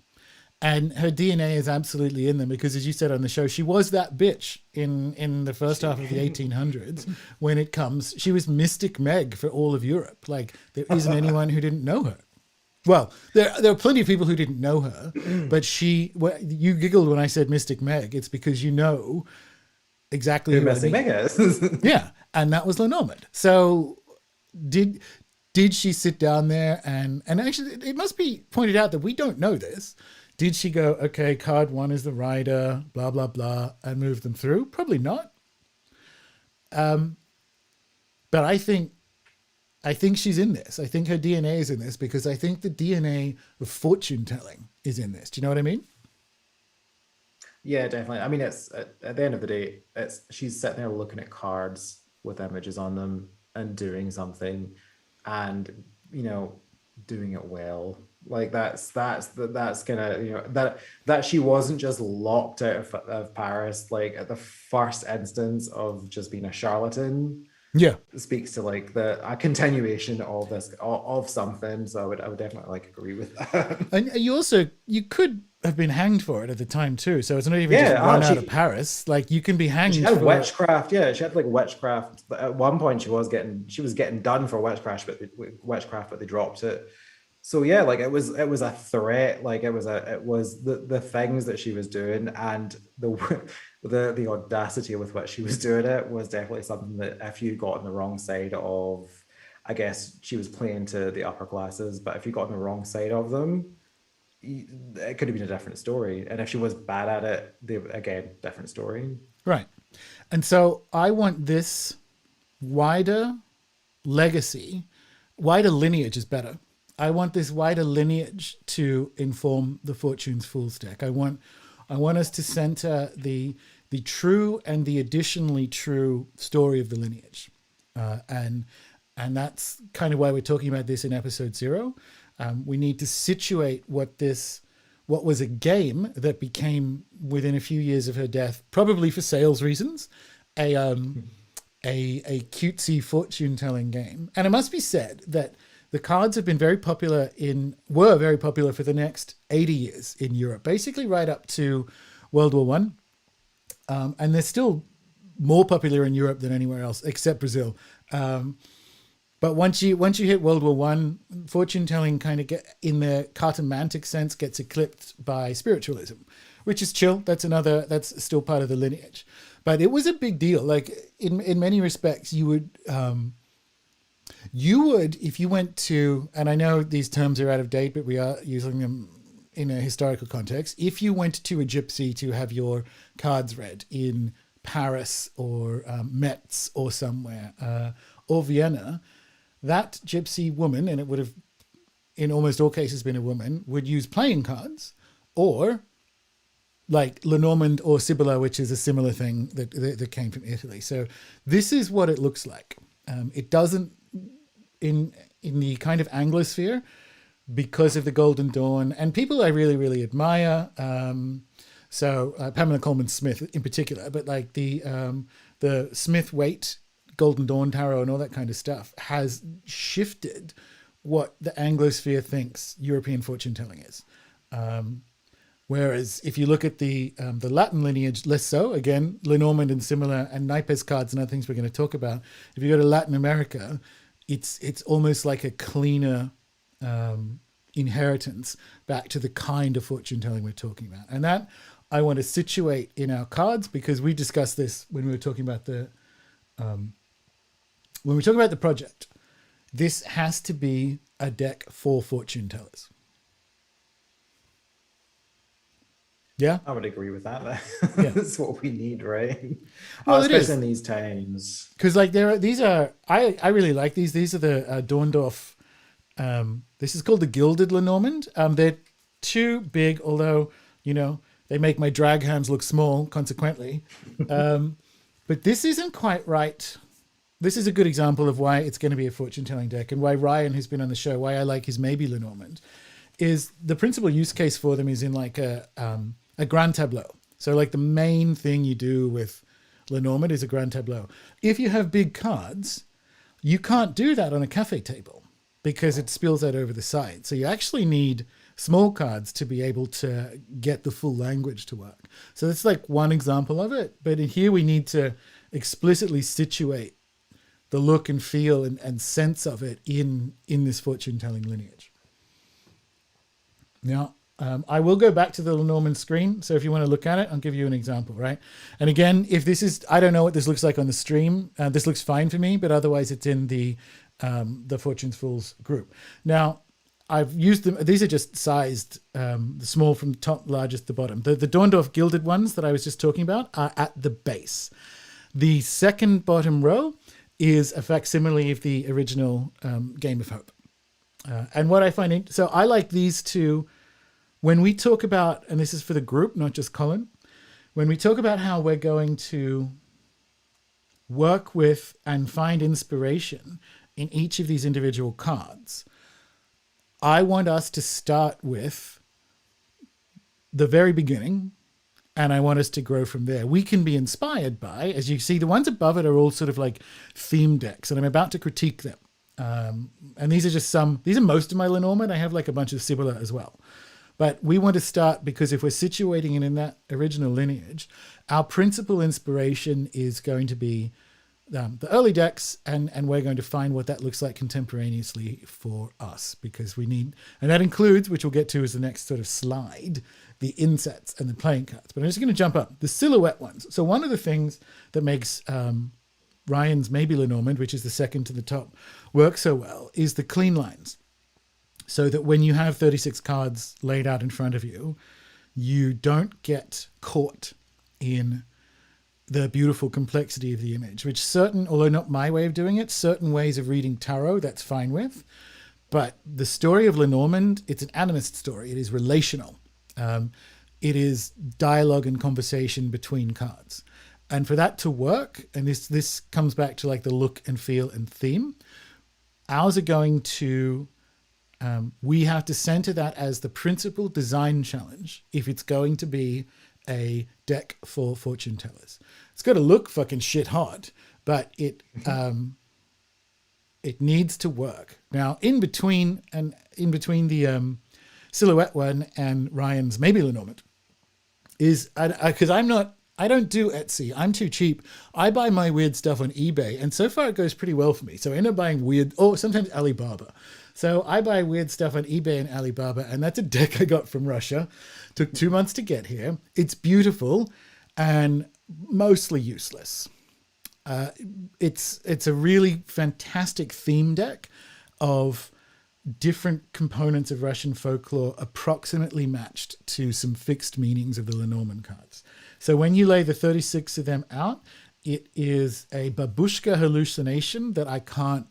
[SPEAKER 1] And her DNA is absolutely in them because, as you said on the show, she was that bitch in the first half of the 1800s when it comes. She was Mystic Meg for all of Europe. Like, there isn't anyone who didn't know her. Well, there are plenty of people who didn't know her, but you giggled when I said Mystic Meg. It's because you know exactly who
[SPEAKER 2] Mystic Meg is.
[SPEAKER 1] Yeah, and that was Lenormand. So did she sit down there and actually it must be pointed out that we don't know this. Did she go, okay, card one is the rider, blah, blah, blah, and move them through? Probably not. But I think she's in this. I think her DNA is in this because I think the DNA of fortune telling is in this. Do you know what I mean?
[SPEAKER 2] Yeah, definitely. I mean, it's at the end of the day, she's sitting there looking at cards with images on them and doing something, and doing it well. Like that's gonna that she wasn't just locked out of Paris like at the first instance of just being a charlatan.
[SPEAKER 1] Yeah,
[SPEAKER 2] speaks to like a continuation of this of something. So I would definitely agree with that.
[SPEAKER 1] And you could have been hanged for it at the time too. So it's not even just
[SPEAKER 2] Yeah,
[SPEAKER 1] run out of Paris. Like you can be
[SPEAKER 2] she
[SPEAKER 1] hanged
[SPEAKER 2] had
[SPEAKER 1] for
[SPEAKER 2] witchcraft. Yeah, she had like witchcraft. At one point, she was getting done for witchcraft, but they dropped it. So yeah, like it was a threat. Like it was the things that she was doing, and the audacity with which she was doing it was definitely something that if you got on the wrong side of, I guess she was playing to the upper classes, but if you got on the wrong side of them, it could have been a different story. And if she was bad at it, again, different story.
[SPEAKER 1] right. And so I want this wider legacy, wider lineage is better. I want this wider lineage to inform the Fortunes Fool's deck. I want us to center the true and the additionally true story of the lineage, and that's kind of why we're talking about this in episode 0. We need to situate what was a game that became, within a few years of her death, probably for sales reasons, a cutesy fortune telling game. And it must be said that the cards have been were very popular for the next 80 years in Europe, basically right up to World War One. And they're still more popular in Europe than anywhere else, except Brazil. But once you hit World War One, fortune telling kind of in the cartomantic sense gets eclipsed by spiritualism, which is chill. That's still part of the lineage. But it was a big deal. Like in many respects, you would if you went to, and I know these terms are out of date, but we are using them in a historical context. If you went to a gypsy to have your cards read in Paris or Metz or somewhere, or Vienna, that gypsy woman, and it would have in almost all cases been a woman, would use playing cards, or like Lenormand or Sibylla, which is a similar thing that came from Italy. So this is what it looks like. It doesn't, in the kind of Anglosphere, because of the Golden Dawn, and people I really, really admire. So Pamela Coleman Smith in particular, but like the Smith-Waite Golden Dawn Tarot and all that kind of stuff has shifted what the Anglosphere thinks European fortune telling is. Whereas if you look at the Latin lineage, less so. Again, Lenormand and similar, and Naipes cards and other things we're going to talk about. If you go to Latin America, it's almost like a cleaner inheritance back to the kind of fortune telling we're talking about. And that I want to situate in our cards, because we discussed this when we were talking about the project. This has to be a deck for fortune tellers. Yeah,
[SPEAKER 2] I would agree with that.
[SPEAKER 1] Yeah.
[SPEAKER 2] That's what we need, right?
[SPEAKER 1] Well,
[SPEAKER 2] especially in these times.
[SPEAKER 1] Because like I really like these. These are the Dorndorf. This is called the Gilded Lenormand. They're too big, although they make my drag hands look small. Consequently, but this isn't quite right. This is a good example of why it's going to be a fortune telling deck, and why Ryan, who's been on the show, why I like his maybe Lenormand, is the principal use case for them is in like a grand tableau. So like the main thing you do with Lenormand is a grand tableau. If you have big cards, you can't do that on a cafe table because it spills out over the side. So you actually need small cards to be able to get the full language to work. So that's like one example of it. But in here we need to explicitly situate the look and feel and sense of it in this fortune telling lineage. Now, I will go back to the Lenormand screen. So if you want to look at it, I'll give you an example, right? And again, if this is, I don't know what this looks like on the stream. This looks fine for me, but otherwise it's in the Fortunes Fools group. Now, I've used them. These are just sized, small from top, largest to bottom. The Dorndorf gilded ones that I was just talking about are at the base. The second bottom row is a facsimile of the original Game of Hope. And what I find, so I like these two. When we talk about, and this is for the group, not just Colin, when we talk about how we're going to work with and find inspiration in each of these individual cards, I want us to start with the very beginning, and I want us to grow from there. We can be inspired by, as you see, the ones above it are all sort of like theme decks, and I'm about to critique them. And these are just these are most of my Lenormand. I have like a bunch of Sibylla as well. But we want to start, because if we're situating it in that original lineage, our principal inspiration is going to be the early decks, and we're going to find what that looks like contemporaneously for us, because we need, and that includes, which we'll get to as the next sort of slide, the insets and the playing cards. But I'm just going to jump up the silhouette ones. So one of the things that makes Ryan's maybe Lenormand, which is the second to the top, work so well is the clean lines. So that when you have 36 cards laid out in front of you, you don't get caught in the beautiful complexity of the image, which certain, although not my way of doing it, certain ways of reading tarot, that's fine with. But the story of Lenormand, it's an animist story. It is relational. It is dialogue and conversation between cards. And for that to work, and this comes back to like the look and feel and theme, ours are going to, we have to center that as the principal design challenge if it's going to be a deck for fortune tellers. It's got to look fucking shit hot, but it needs to work. Now, in between the silhouette one and Ryan's maybe Lenormand is, because I don't do Etsy. I'm too cheap. I buy my weird stuff on eBay, and so far it goes pretty well for me. So I end up buying weird, or sometimes Alibaba. So I buy weird stuff on eBay and Alibaba, and that's a deck I got from Russia. Took 2 months to get here. It's beautiful and mostly useless. It's a really fantastic theme deck of different components of Russian folklore approximately matched to some fixed meanings of the Lenormand cards. So when you lay the 36 of them out, it is a babushka hallucination that I can't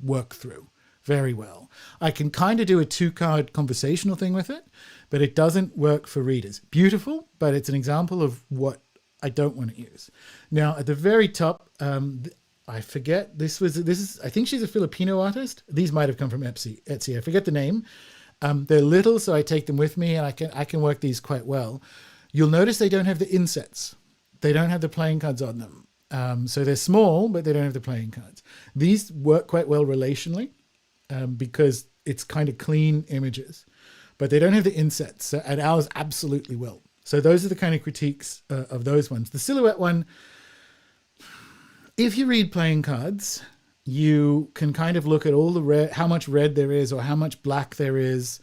[SPEAKER 1] work through very well. I can kind of do a 2-card conversational thing with it, but it doesn't work for readers. Beautiful, but it's an example of what I don't want to use. Now, at the very top, I forget, this is, I think she's a Filipino artist. These might have come from Etsy. I forget the name. They're little, so I take them with me, and I can work these quite well. You'll notice they don't have the insets. They don't have the playing cards on them. So they're small, but they don't have the playing cards. These work quite well relationally because it's kind of clean images, but they don't have the insets, and ours absolutely will. So those are the kind of critiques of those ones. The silhouette one, if you read playing cards, you can kind of look at all the red, how much red there is or how much black there is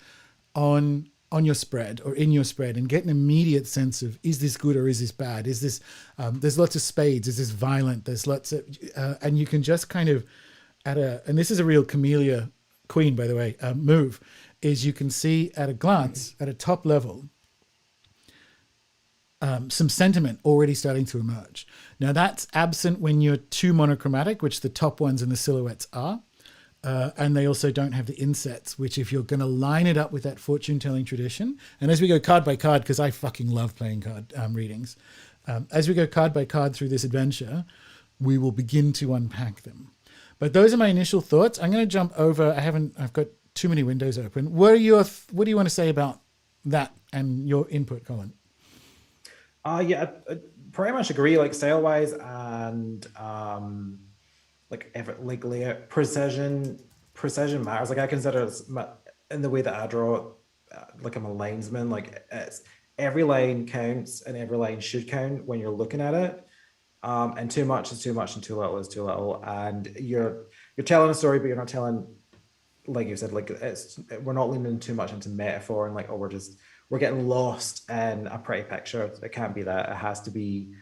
[SPEAKER 1] on your spread or in your spread, and get an immediate sense of, is this good or is this bad? Is this, there's lots of spades. Is this violent? There's lots of, and you can just kind of and this is a real Camellia Queen, by the way, move, is you can see at a glance, at a top level, some sentiment already starting to emerge. Now that's absent when you're too monochromatic, which the top ones and the silhouettes are. And they also don't have the insets, which if you're going to line it up with that fortune-telling tradition, and as we go card by card, because I fucking love playing card readings, as we go card by card through this adventure, we will begin to unpack them. But those are my initial thoughts. I'm going to jump over. I've got too many windows open. What do you want to say about that and your input, Colin?
[SPEAKER 2] Yeah, I pretty much agree. Like style-wise and layout, precision matters. Like I consider it in the way that I draw, like I'm a linesman. Like it's every line counts and every line should count when you're looking at it. And too much is too much and too little is too little. And you're telling a story, but you're not telling, like you said, like we're not leaning too much into metaphor and like, oh, we're getting lost in a pretty picture. It can't be that. You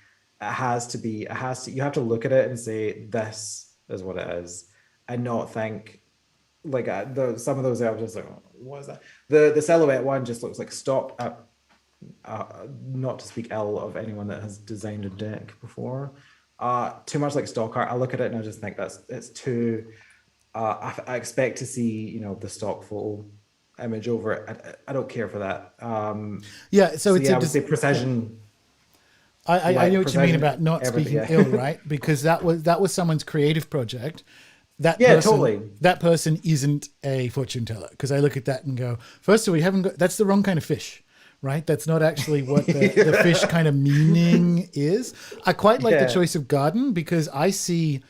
[SPEAKER 2] have to look at it and say, this is what it is, and not think like some of those are just like, what is that? The silhouette one just looks like stop at, not to speak ill of anyone that has designed a deck before, too much like stock art. I look at it and I just think it's too, I expect to see, the stock photo image over it. I don't care for that. So I would say precision.
[SPEAKER 1] I know what you mean about not speaking ill, right? Because that was someone's creative project. Totally. That person isn't a fortune teller, because I look at that and go, first of all, that's the wrong kind of fish, right? That's not actually what the fish kind of meaning is. I quite like the choice of garden because I see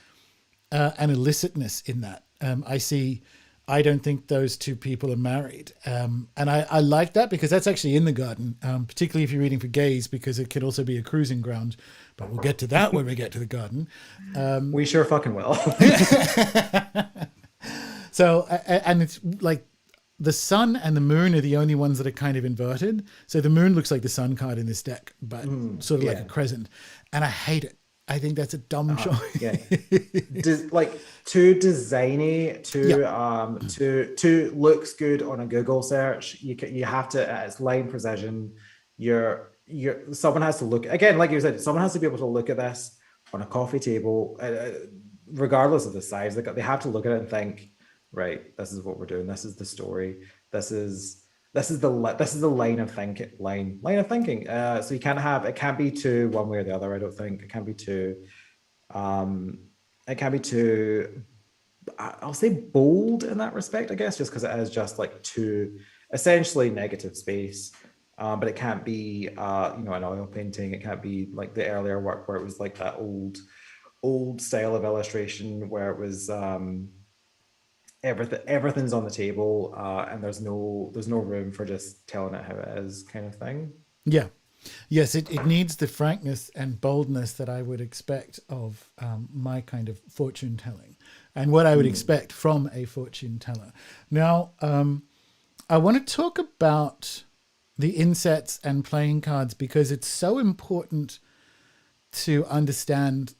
[SPEAKER 1] an illicitness in that. I see I don't think those two people are married. And I like that because that's actually in the garden, particularly if you're reading for gays, because it can also be a cruising ground. But we'll get to that when we get to the garden.
[SPEAKER 2] We sure fucking will.
[SPEAKER 1] So, and it's like the sun and the moon are the only ones that are kind of inverted. So the moon looks like the sun card in this deck, but sort of like a crescent. And I hate it. I think that's a dumb choice.
[SPEAKER 2] Yeah, like too designy, too looks good on a Google search. You have to, it's line precision. Someone has to look again, like you said, someone has to be able to look at this on a coffee table, regardless of the size. They have to look at it and think, right, this is what we're doing. This is the story. This is the line of thinking. So you can't have, it can't be too one way or the other. I don't think it can be too. It can be too. I'll say bold in that respect, I guess, just because it is just like too essentially negative space. But it can't be, an oil painting. It can't be like the earlier work where it was like that old style of illustration where it was. Everything's on the table, and there's no room for just telling it how it is, kind of thing.
[SPEAKER 1] Yeah. Yes, it needs the frankness and boldness that I would expect of my kind of fortune telling, and what I would expect from a fortune teller. Now, I want to talk about the insets and playing cards because it's so important to understand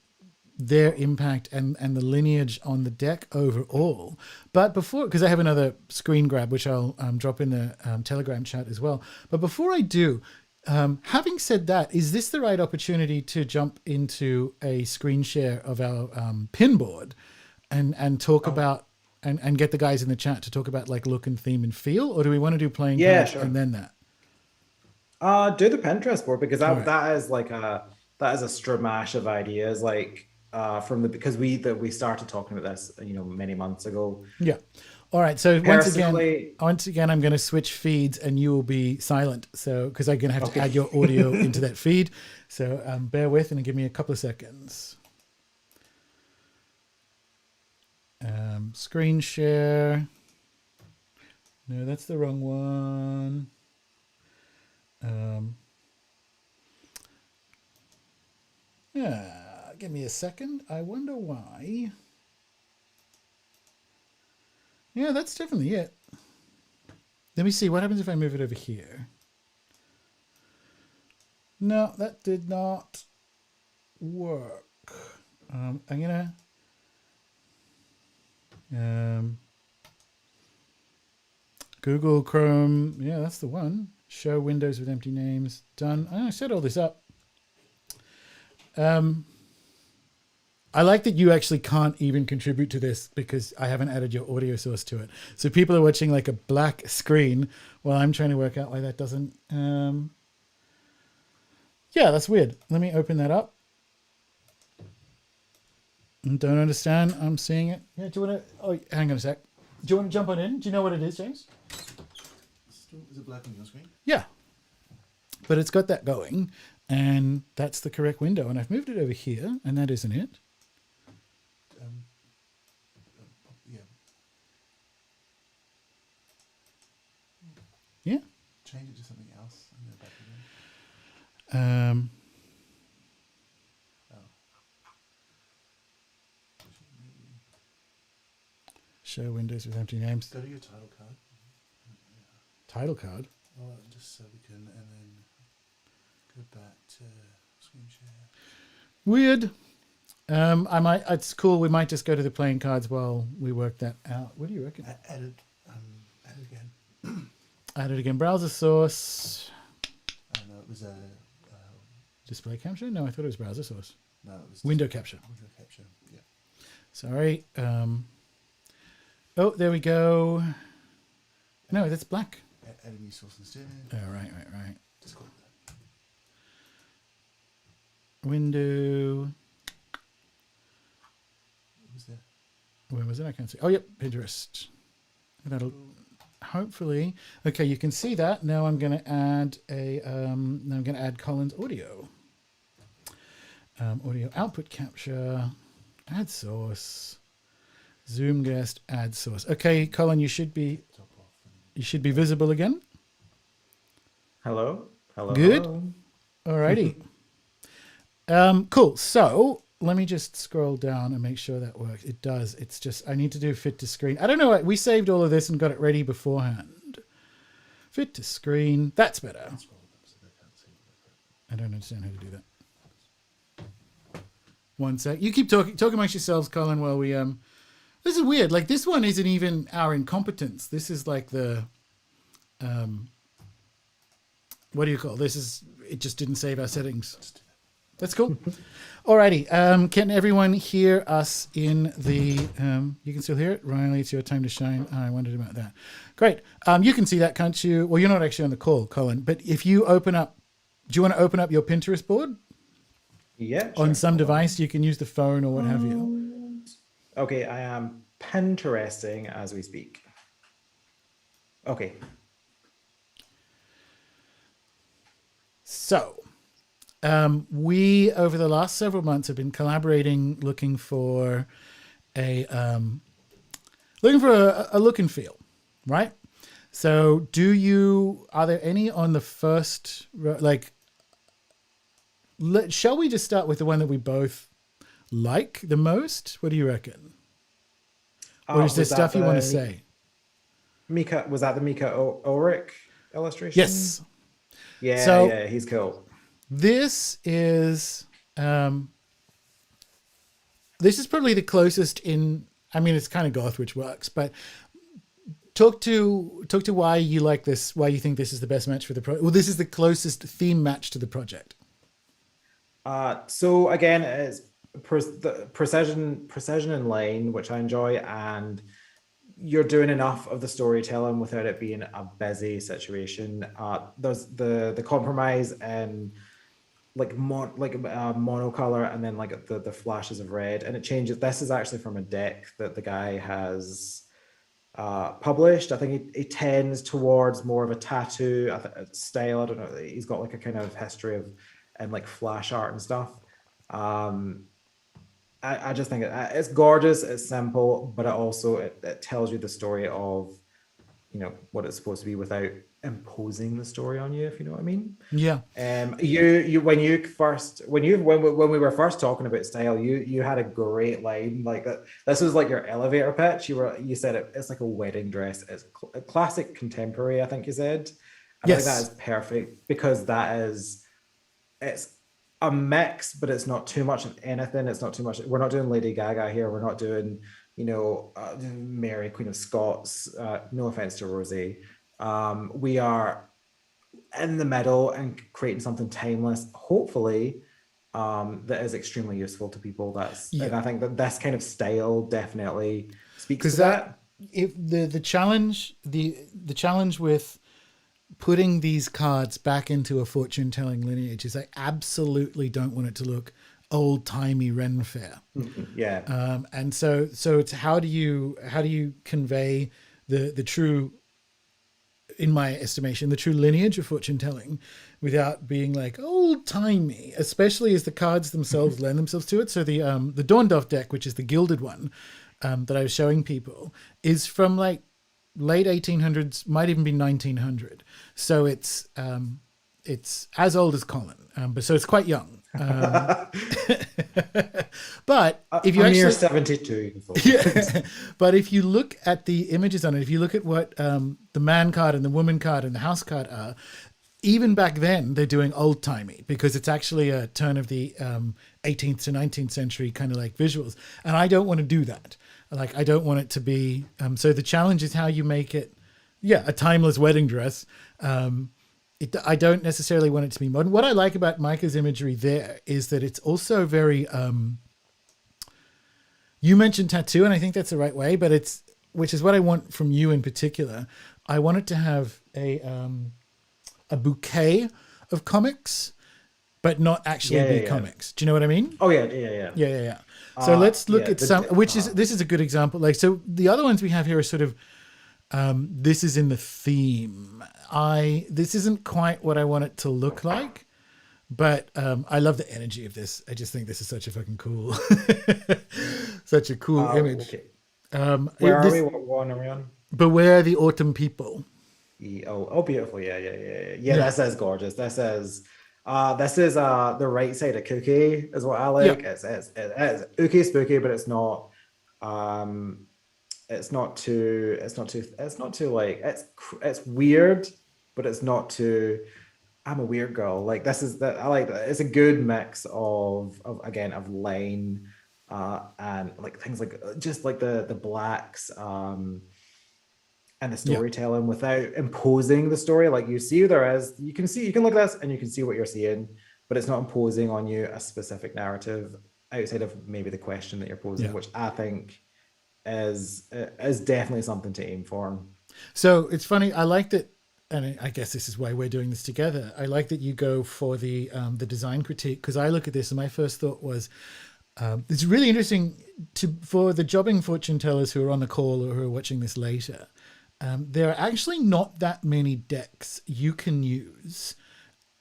[SPEAKER 1] their impact and the lineage on the deck overall. But before, because I have another screen grab, which I'll drop in the Telegram chat as well. But before I do, having said that, is this the right opportunity to jump into a screen share of our pin board and talk about, and get the guys in the chat to talk about like look and theme and feel? Or do we want to do playing cards
[SPEAKER 2] sure.
[SPEAKER 1] and then that?
[SPEAKER 2] Do the Pinterest board, because
[SPEAKER 1] Right.
[SPEAKER 2] that is a stramash of ideas, like because we started talking about this, many months ago.
[SPEAKER 1] Yeah. All right. So
[SPEAKER 2] Personally,
[SPEAKER 1] once again, I'm going to switch feeds and you will be silent. So, because I'm going to have to add your audio into that feed. So bear with and give me a couple of seconds. Screen share. No, that's the wrong one. Give me a second. I wonder why. Yeah, that's definitely it. Let me see. What happens if I move it over here? No, that did not work. I'm going to... Google Chrome. Yeah, that's the one. Show windows with empty names. Done. I set all this up. I like that you actually can't even contribute to this because I haven't added your audio source to it. So people are watching like a black screen while I'm trying to work out why that doesn't. Yeah, that's weird. Let me open that up. Don't understand. I'm seeing it. Yeah, do you want to? Oh, hang on a sec. Do you want to jump on in? Do you know what it is, James?
[SPEAKER 3] Is it black on your screen?
[SPEAKER 1] Yeah. But it's got that going, and that's the correct window. And I've moved it over here, and that isn't it.
[SPEAKER 3] Yeah.
[SPEAKER 1] Yeah.
[SPEAKER 3] Change it to something else and go back again.
[SPEAKER 1] Show windows with empty names.
[SPEAKER 3] Go to your title card.
[SPEAKER 1] Title card.
[SPEAKER 3] Oh, just so we can, and then go back to screen share.
[SPEAKER 1] Weird. It's cool. We might just go to the playing cards while we work that out. What do you reckon?
[SPEAKER 3] Edit again.
[SPEAKER 1] Add it again. Browser source.
[SPEAKER 3] No, it was a
[SPEAKER 1] Display capture? No, I thought it was browser source.
[SPEAKER 3] no, it was
[SPEAKER 1] Window capture.
[SPEAKER 3] Window capture. Yeah.
[SPEAKER 1] Sorry. Oh, there we go. No, that's black.
[SPEAKER 3] Add a new source instead.
[SPEAKER 1] Oh, right.
[SPEAKER 3] Just call it that.
[SPEAKER 1] Window.
[SPEAKER 3] What was there?
[SPEAKER 1] Where was it? I can't see. Oh, yep. Pinterest. That'll hopefully. Okay, you can see that. Now I'm going to add now I'm going to add Colin's audio. Audio output capture. Add source. Zoom guest, add source. Okay, Colin, you should be visible again.
[SPEAKER 2] Hello? Hello?
[SPEAKER 1] Good.
[SPEAKER 2] Hello?
[SPEAKER 1] Alrighty. Cool. So let me just scroll down and make sure that works. It does. It's just, I need to do fit to screen. I don't know. We saved all of this and got it ready beforehand. Fit to screen. That's better. I don't understand how to do that. One sec. You keep talking amongst yourselves, Colin, while we, this is weird. Like, this one isn't even our incompetence. This is like the, what do you call this? It just didn't save our settings. That's cool. Alrighty. Can everyone hear us in the, you can still hear it? Riley, it's your time to shine. I wondered about that. Great. You can see that, can't you? Well, you're not actually on the call, Colin, but if you open up, do you want to open up your Pinterest board?
[SPEAKER 2] Yeah.
[SPEAKER 1] On some device, you can use the phone or what have you.
[SPEAKER 2] Okay, I am Pinteresting as we speak. Okay.
[SPEAKER 1] So, we over the last several months have been collaborating, looking for a look and feel, right? So, are there any on the first, like? Shall we just start with the one that we both like the most? What do you reckon? Or is there stuff you want to say?
[SPEAKER 2] Mika, was that the Mika Ulrich illustration?
[SPEAKER 1] Yes.
[SPEAKER 2] Yeah,
[SPEAKER 1] so,
[SPEAKER 2] yeah, he's cool.
[SPEAKER 1] This is probably the closest in, I mean, it's kind of goth, which works, but talk to why you like this, why you think this is the best match for the project. Well, this is the closest theme match to the project.
[SPEAKER 2] So again, it's the precision in line, which I enjoy, and you're doing enough of the storytelling without it being a busy situation. There's the compromise and monocolor, and then like the flashes of red, and it changes. This is actually from a deck that the guy has published. I think he tends towards more of a tattoo style. I don't know. He's got like a kind of history of and like flash art and stuff. I just think it's gorgeous, it's simple, but it tells you the story of, you know, what it's supposed to be without imposing the story on you, if you know what I mean.
[SPEAKER 1] Yeah.
[SPEAKER 2] When we were first talking about style, you had a great line like that. This was like your elevator pitch. You said it's like a wedding dress. It's a classic contemporary, I think you said. I think that is perfect because it's a mix, but it's not too much of anything. It's not too much. We're not doing Lady Gaga here. We're not doing, Mary, Queen of Scots. No offense to Rosie. We are in the middle and creating something timeless, hopefully, that is extremely useful to people. And I think that this kind of style definitely speaks to that.
[SPEAKER 1] If the challenge with putting these cards back into a fortune-telling lineage is I absolutely don't want it to look old-timey Ren Fair.
[SPEAKER 2] Yeah.
[SPEAKER 1] And so it's how do you convey the true, in my estimation, the true lineage of fortune-telling without being like old-timey, especially as the cards themselves lend themselves to it. So the Dorndorf deck, which is the gilded one that I was showing people, is from like late 1800s, might even be 1900. So it's as old as Colin, but so it's quite young. But if you
[SPEAKER 2] near 72,
[SPEAKER 1] yeah, but if you look at the images on it, if you look at what the man card and the woman card and the house card are, even back then they're doing old timey because it's actually a turn of the 18th to 19th century kind of like visuals, and I don't want to do that. Like, I don't want it to be, so the challenge is how you make it, a timeless wedding dress. I don't necessarily want it to be modern. What I like about Micah's imagery there is that it's also very, you mentioned tattoo, and I think that's the right way, but which is what I want from you in particular. I want it to have a bouquet of comics, but not actually be comics. Do you know what I mean?
[SPEAKER 2] Oh yeah.
[SPEAKER 1] So let's look at some, this is a good example. Like, so the other ones we have here are sort of, this is in the theme. This isn't quite what I want it to look like, but I love the energy of this. I just think this is such a fucking cool, such a cool image.
[SPEAKER 2] Okay. Where are we?
[SPEAKER 1] This
[SPEAKER 2] What one are we on?
[SPEAKER 1] Beware the Autumn People.
[SPEAKER 2] Oh, beautiful. Yeah.
[SPEAKER 1] Yeah,
[SPEAKER 2] This is gorgeous. This is the right side of cookie is what I
[SPEAKER 1] yeah,
[SPEAKER 2] like. It's ooky spooky, but um it's not too like it's weird, but it's not too I'm a weird girl. Like this is that I like that. It's a good mix of again of line and like things like just like the blacks and the
[SPEAKER 1] yeah.
[SPEAKER 2] storytelling without imposing the story. Like you can look at this and you can see what you're seeing, but it's not imposing on you a specific narrative outside of maybe the question that you're posing,
[SPEAKER 1] Yeah.
[SPEAKER 2] which I think is definitely something to aim for.
[SPEAKER 1] So it's funny. I like that, and I guess this is why we're doing this together. I like that you go for the design critique, because I look at this and my first thought was, it's really interesting for the jobbing fortune tellers who are on the call or who are watching this later. There are actually not that many decks you can use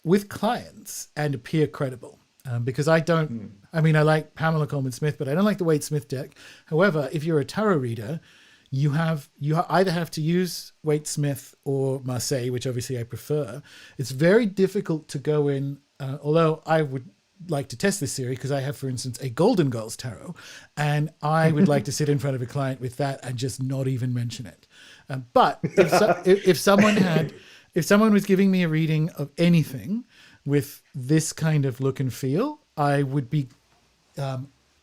[SPEAKER 1] with clients and appear credible. Because I don't, I mean, I like Pamela Coleman Smith, but I don't like the Wade Smith deck. However, if you're a tarot reader, you either have to use Wade Smith or Marseille, which obviously I prefer. It's very difficult to go in, although I would like to test this theory because I have, for instance, a Golden Girls tarot, and I would like to sit in front of a client with that and just not even mention it. But if someone was giving me a reading of anything with this kind of look and feel, I would be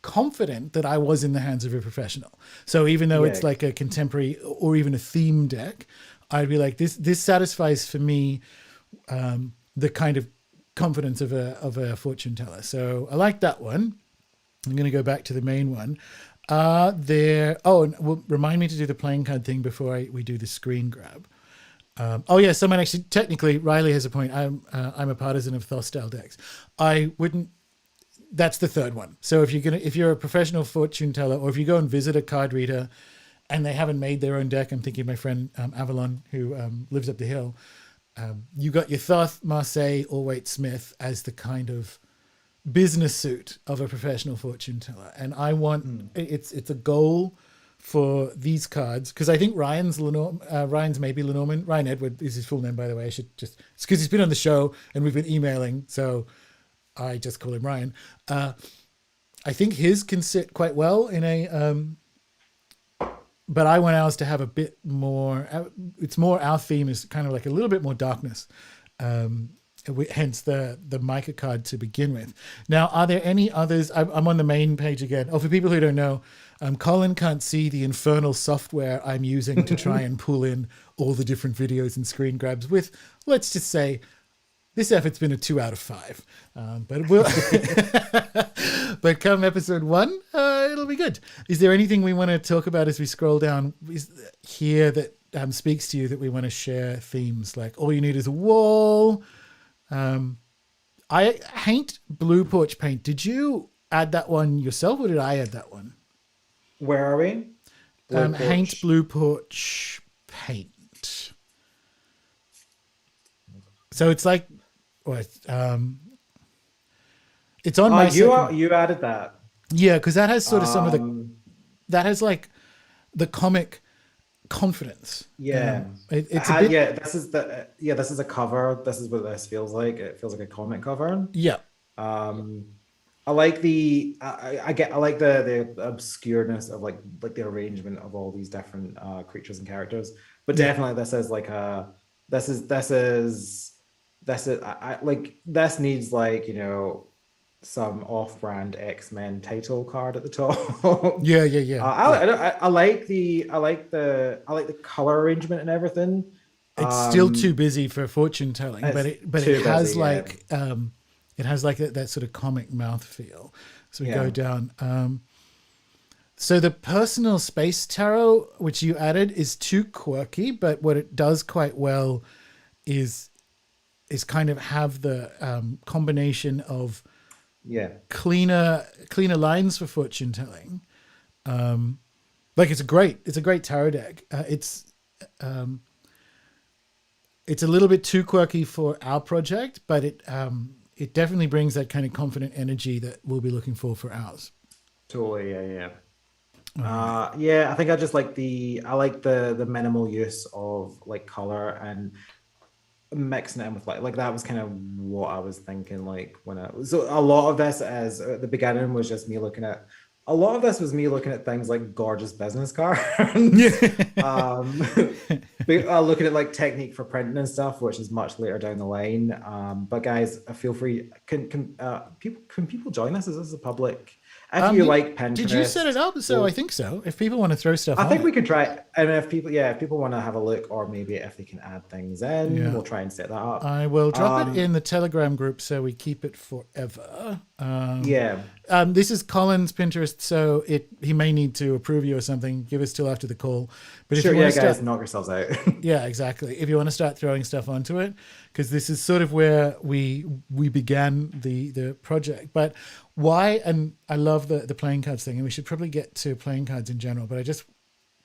[SPEAKER 1] confident that I was in the hands of a professional. So even though it's like a contemporary or even a theme deck, I'd be like, this satisfies for me the kind of confidence of a fortune teller. So I like that one. I'm going to go back to the main one. Remind me to do the playing card thing before we do the screen grab. Someone actually, technically, Riley has a point. I'm a partisan of Thoth style decks. I wouldn't. That's the third one. So if you're a professional fortune teller, or if you go and visit a card reader, and they haven't made their own deck, I'm thinking of my friend Avalon, who lives up the hill. You got your Thoth, Marseille, or Wade Smith as the kind of business suit of a professional fortune teller, and I want it's a goal for these cards, because I think Ryan's maybe Lenormand. Ryan Edward is his full name, by the way. It's because he's been on the show and we've been emailing, so I just call him Ryan. I think his can sit quite well in a but I want ours to have a bit more. It's more our theme is kind of like a little bit more darkness. Hence the mica card to begin with. Now, are there any others? I'm on the main page again. Oh, for people who don't know, Colin can't see the infernal software I'm using to try and pull in all the different videos and screen grabs with, let's just say, this effort's been a 2 out of 5. But it will. But come episode 1, it'll be good. Is there anything we want to talk about as we scroll down here that speaks to you that we want to share themes? Like, all you need is a wall. I hate blue porch paint. Did you add that one yourself, or did I add that one?
[SPEAKER 2] Where are we?
[SPEAKER 1] Haint blue porch paint. So it's like what? It's on my.
[SPEAKER 2] You added that.
[SPEAKER 1] Yeah, because that has sort of some of the. That has like the comic confidence.
[SPEAKER 2] Yeah,
[SPEAKER 1] it's a bit.
[SPEAKER 2] This is a cover. This is what this feels like. It feels like a comic cover.
[SPEAKER 1] Yeah.
[SPEAKER 2] I like the I like the obscureness of like the arrangement of all these different creatures and characters, but definitely this is like this needs like, you know, some off-brand X-Men title card at the top.
[SPEAKER 1] Yeah.
[SPEAKER 2] I like the color arrangement and everything.
[SPEAKER 1] It's still too busy for fortune telling, but it has like it has like that sort of comic mouth feel. So we go down. So the personal space tarot, which you added, is too quirky, but what it does quite well is kind of have the combination of cleaner lines for fortune telling. Like it's a great tarot deck. It's a little bit too quirky for our project, but it definitely brings that kind of confident energy that we'll be looking for ours.
[SPEAKER 2] Totally, yeah. Yeah, I think I just like I like the minimal use of like color and mixing it in with like that was kind of what I was thinking like when I so a lot of this as at the beginning was just me looking at a lot of this was me looking at things like gorgeous business cards um looking at like technique for printing and stuff, which is much later down the line. But guys, feel free, can people join us? Is this a public, if you like Pinterest?
[SPEAKER 1] Did you set it up? So I think so. If people want to throw stuff
[SPEAKER 2] I
[SPEAKER 1] on
[SPEAKER 2] think we
[SPEAKER 1] it.
[SPEAKER 2] could try, and if people want to have a look, or maybe if they can add things in, we'll try and set that up.
[SPEAKER 1] I will drop it in the Telegram group so we keep it forever. This is Colin's Pinterest, so he may need to approve you or something. Give us till after the call. But if
[SPEAKER 2] sure,
[SPEAKER 1] you want to
[SPEAKER 2] guys, knock yourselves out.
[SPEAKER 1] Yeah, exactly. If you want to start throwing stuff onto it, because this is sort of where we began the project. But why? And I love the playing cards thing, and we should probably get to playing cards in general. But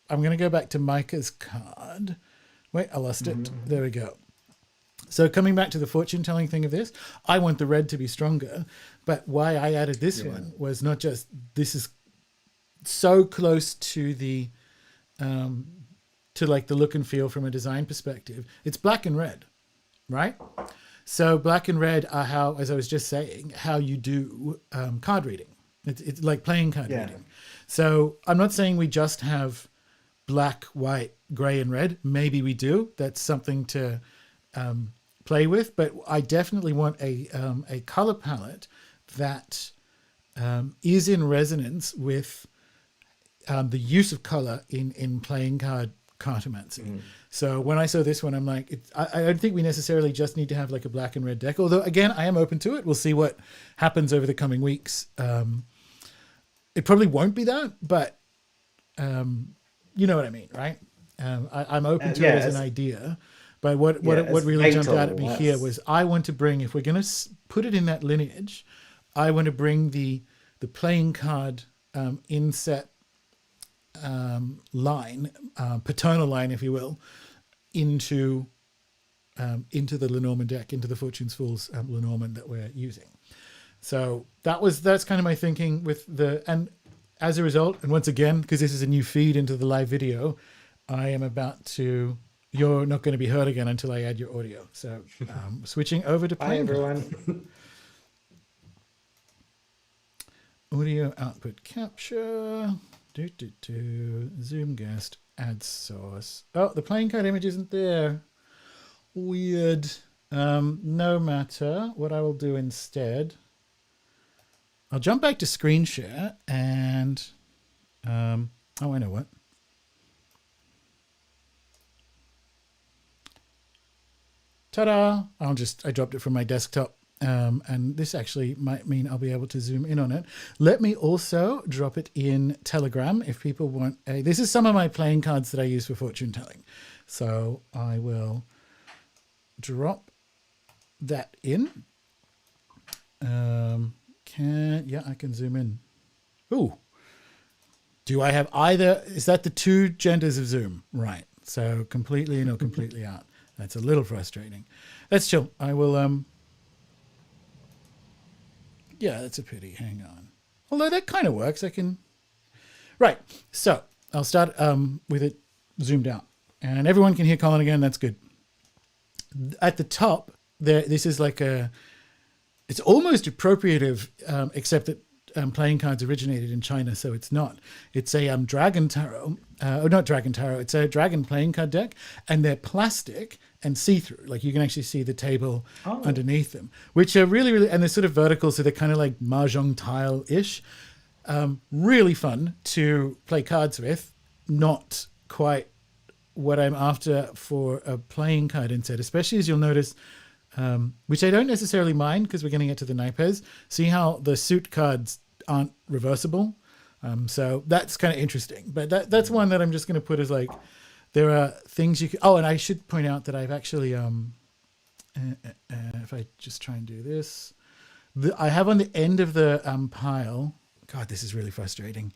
[SPEAKER 1] I'm going to go back to Micah's card. Wait, I lost it. There we go. So coming back to the fortune telling thing of this, I want the red to be stronger. But why I added this one was not just this is so close to the to like the look and feel from a design perspective. It's black and red, right? So black and red are how, as I was just saying, how you do card reading. It's like playing card reading. So I'm not saying we just have black, white, gray, and red. Maybe we do. That's something to play with. But I definitely want a color palette that is in resonance with the use of color in playing cartomancy. So when I saw this one, I'm like, I don't think we necessarily just need to have like a black and red deck. Although again, I am open to it. We'll see what happens over the coming weeks. It probably won't be that, but you know what I mean, right? I'm open to it as an idea. But what really jumped out at me here was I want to bring, if we're going to put it in that lineage, I want to bring the playing card inset line, paternal line, if you will, into the Lenormand deck, into the Fortune's Fools Lenormand that we're using. So that's kind of my thinking with and as a result, and once again, because this is a new feed into the live video, I am about to. You're not going to be heard again until I add your audio. So switching over to playing.
[SPEAKER 2] Bye, everyone.
[SPEAKER 1] Audio output capture. Zoom guest. Add source. Oh, the playing card image isn't there. Weird. No matter. What I will do instead, I'll jump back to screen share and I know what. Ta-da! I dropped it from my desktop. And this actually might mean I'll be able to zoom in on it. Let me also drop it in Telegram if people want this is some of my playing cards that I use for fortune telling. So I will drop that in. I can zoom in. Ooh. Do I have either? Is that the two genders of Zoom? Right. So completely in or completely out. That's a little frustrating. That's chill. I will, yeah, that's a pity. Hang on. Although that kind of works. Right. So I'll start with it zoomed out. And everyone can hear Colin again. That's good. At the top, this is like it's almost appropriative, except that playing cards originated in China, so it's not. It's a dragon tarot. Not dragon tarot. It's a dragon playing card deck, and they're plastic and see-through. Like you can actually see the table underneath them, which are really, really, and they're sort of vertical, so they're kind of like mahjong tile-ish. Really fun to play cards with. Not quite what I'm after for a playing card instead, especially as you'll notice, which I don't necessarily mind because we're going to get to the naipes. See how the suit cards aren't reversible? So that's kind of interesting. But that's one that I'm just going to put as like, there are things you can... Oh, and I should point out that I've actually... if I just try and do this... I have on the end of the pile... God, this is really frustrating.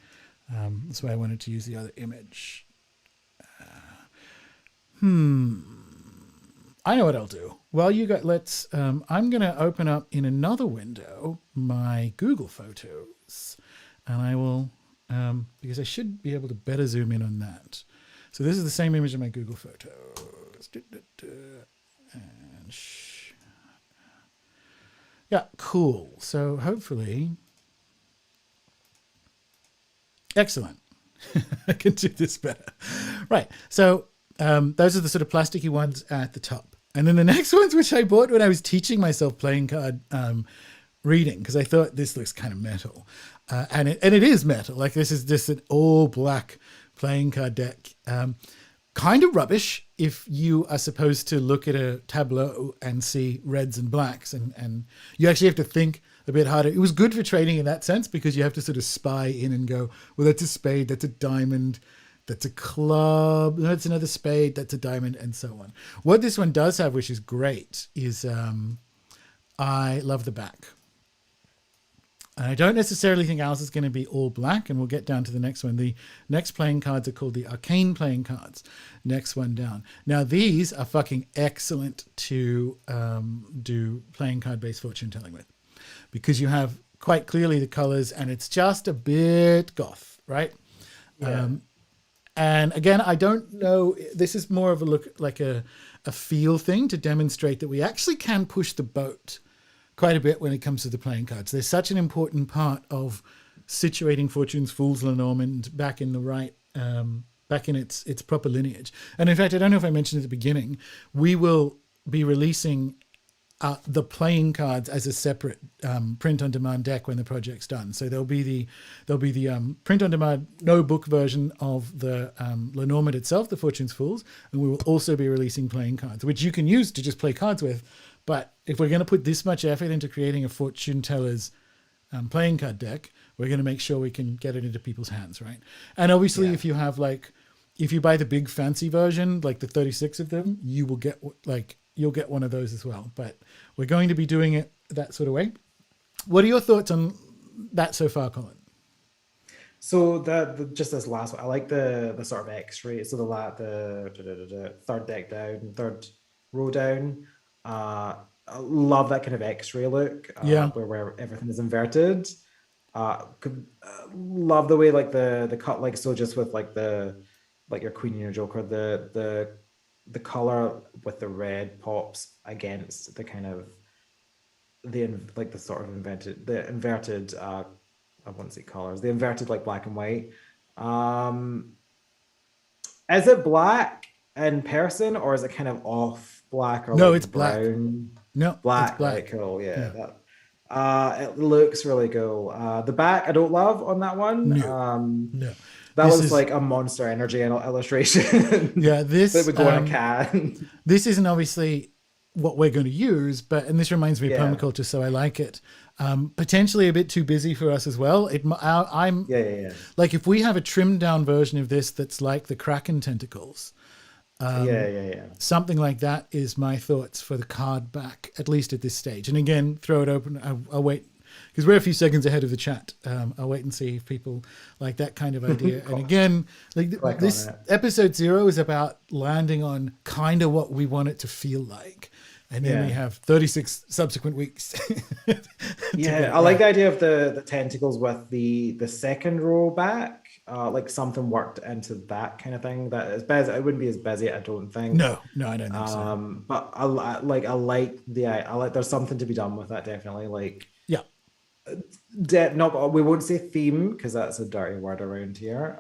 [SPEAKER 1] That's why I wanted to use the other image. I know what I'll do. Well, let's... I'm going to open up in another window my Google Photos. And I will because I should be able to better zoom in on that. So this is the same image in my Google Photos. And yeah, cool. So hopefully, excellent. I can do this better. Right. So those are the sort of plasticky ones at the top. And then the next ones, which I bought when I was teaching myself playing card reading, because I thought this looks kind of metal. And it is metal. Like this is just an all black playing card deck. Kind of rubbish if you are supposed to look at a tableau and see reds and blacks, and you actually have to think a bit harder. It was good for trading in that sense because you have to sort of spy in and go, well, that's a spade, that's a diamond, that's a club, that's another spade, that's a diamond, and so on. What this one does have, which is great, is I love the back. And I don't necessarily think ours is going to be all black, and we'll get down to the next one. The next playing cards are called the Arcane playing cards. Next one down. Now, these are fucking excellent to do playing card-based fortune telling with, because you have quite clearly the colors, and it's just a bit goth, right?
[SPEAKER 2] Yeah.
[SPEAKER 1] And again, I don't know, this is more of a look like a feel thing to demonstrate that we actually can push the boat quite a bit when it comes to the playing cards. They're such an important part of situating Fortune's Fool's Lenormand back in the right, back in its proper lineage. And in fact, I don't know if I mentioned at the beginning, we will be releasing the playing cards as a separate print-on-demand deck when the project's done. So there'll be the print-on-demand no book version of the Lenormand itself, the Fortune's Fools, and we will also be releasing playing cards, which you can use to just play cards with. But if we're going to put this much effort into creating a fortune teller's playing card deck, we're going to make sure we can get it into people's hands, right? And obviously, if you have if you buy the big fancy version, like the 36 of them, you will get you'll get one of those as well. But we're going to be doing it that sort of way. What are your thoughts on that so far, Colin?
[SPEAKER 2] So the just this last one, I like the sort of X-ray. So the third deck down, third row down. I love that kind of X-ray look. Where everything is inverted. Love the way the cut, so just with your queen and your joker, the color with the red pops against the kind of the inverted I wouldn't say colors, the inverted black and white. Is it black in person, or is it kind of off black, or
[SPEAKER 1] no, it's
[SPEAKER 2] brown?
[SPEAKER 1] No,
[SPEAKER 2] black.
[SPEAKER 1] It's black.
[SPEAKER 2] Right, cool. Yeah. It looks really cool. The back I don't love on that one.
[SPEAKER 1] No.
[SPEAKER 2] That was like a Monster Energy illustration.
[SPEAKER 1] Yeah, this
[SPEAKER 2] that would go in a can.
[SPEAKER 1] This isn't obviously what we're going to use, and this reminds me of permaculture, so I like it. Potentially a bit too busy for us as well. I'm like, if we have a trimmed down version of this that's like the Kraken tentacles, something like that is my thoughts for the card back, at least at this stage. And again, throw it open. I'll wait, because we're a few seconds ahead of the chat. I'll wait and see if people like that kind of idea. And again, this episode 0 is about landing on kind of what we want it to feel like. And then we have 36 subsequent weeks.
[SPEAKER 2] I like the idea of the tentacles with the second row back. Something worked into that kind of thing. That is busy. It wouldn't be as busy, I don't think.
[SPEAKER 1] No, I don't think so.
[SPEAKER 2] But I like there's something to be done with that, definitely. We won't say theme, because that's a dirty word around here.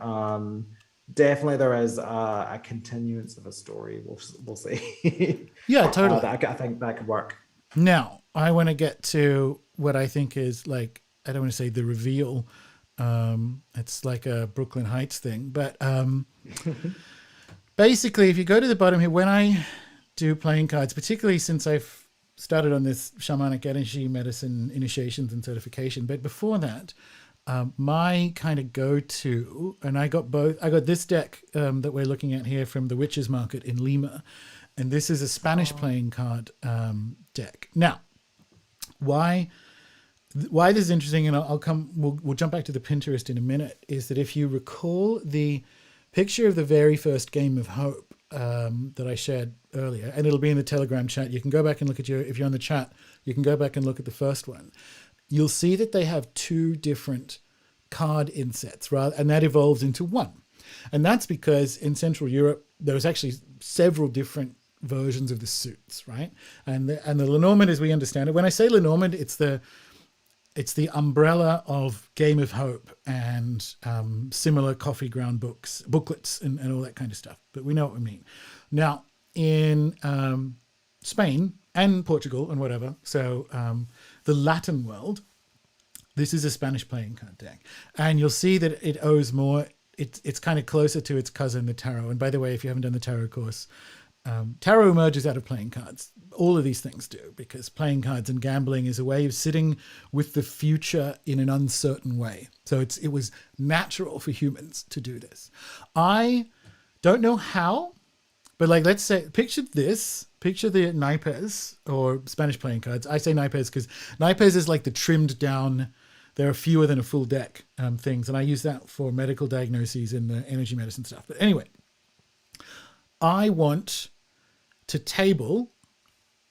[SPEAKER 2] Definitely there is a continuance of a story, we'll see.
[SPEAKER 1] Yeah, totally.
[SPEAKER 2] I think that could work.
[SPEAKER 1] Now, I want to get to what I think is I don't want to say the reveal. It's like a Brooklyn Heights thing. But basically, if you go to the bottom here, when I do playing cards, particularly since I've started on this shamanic energy medicine initiations and certification, but before that, my kind of go-to, and I got this deck that we're looking at here from the Witches Market in Lima, and this is a Spanish playing card deck. Now, why this is interesting, and we'll jump back to the Pinterest in a minute, is that if you recall the picture of the very first Game of Hope that I shared earlier, and it'll be in the Telegram chat. You can go back and look at if you're on the chat, you can go back and look at the first one. You'll see that they have two different card insets, rather, and that evolves into one. And that's because in Central Europe, there was actually several different versions of the suits, right? And the Lenormand, as we understand it, when I say Lenormand, it's the umbrella of Game of Hope and similar coffee ground booklets and all that kind of stuff. But we know what we mean. Now, in Spain and Portugal and whatever, so the Latin world, this is a Spanish playing card deck. And you'll see that it owes more, it's kind of closer to its cousin, the tarot. And by the way, if you haven't done the tarot course, tarot emerges out of playing cards. All of these things do, because playing cards and gambling is a way of sitting with the future in an uncertain way. So it was natural for humans to do this. I don't know how, but like, let's say, picture the naipes or Spanish playing cards. I say naipes because naipes is like the trimmed down, there are fewer than a full deck things. And I use that for medical diagnoses in the energy medicine stuff. But anyway, I want to table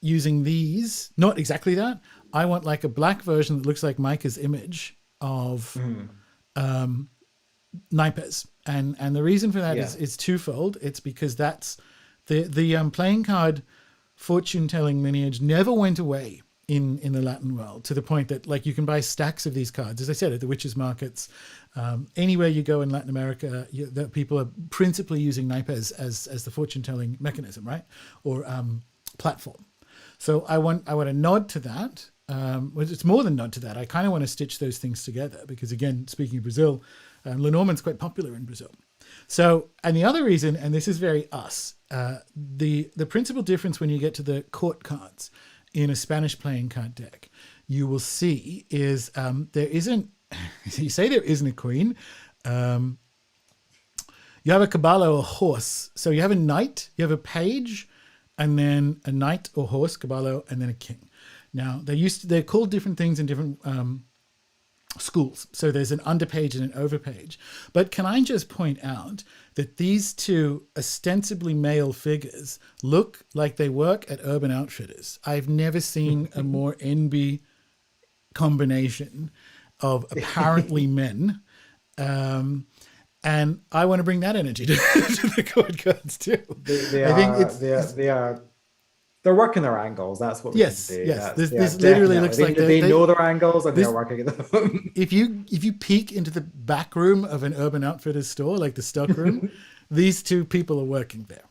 [SPEAKER 1] using these, not exactly that. I want like a black version that looks like Micah's image of naipes. And the reason for that is twofold. It's because that's the playing card fortune telling lineage never went away in the Latin world, to the point that like you can buy stacks of these cards, as I said, at the witches markets. Anywhere you go in Latin America, that people are principally using naipes as the fortune telling mechanism, right? Or platform. So I want a nod to that. Well, it's more than nod to that. I kind of want to stitch those things together because, again, speaking of Brazil, Lenormand's quite popular in Brazil. So, and the other reason, and this is very us, the principal difference when you get to the court cards in a Spanish playing card deck, you will see is there isn't, you say there isn't a queen. You have a caballo, a horse. So you have a knight, you have a page, and then a knight or horse, caballo, and then a king. Now, they're called different things in different schools. So there's an underpage and an overpage. But can I just point out that these two ostensibly male figures look like they work at Urban Outfitters. I've never seen a more NB combination of apparently men. And I want to bring that energy to the court cards too.
[SPEAKER 2] They're working their angles. That's what we can do.
[SPEAKER 1] Yes. This literally looks like
[SPEAKER 2] they know their angles and they're working at them.
[SPEAKER 1] If you peek into the back room of an Urban Outfitters store, like the stock room, these two people are working there.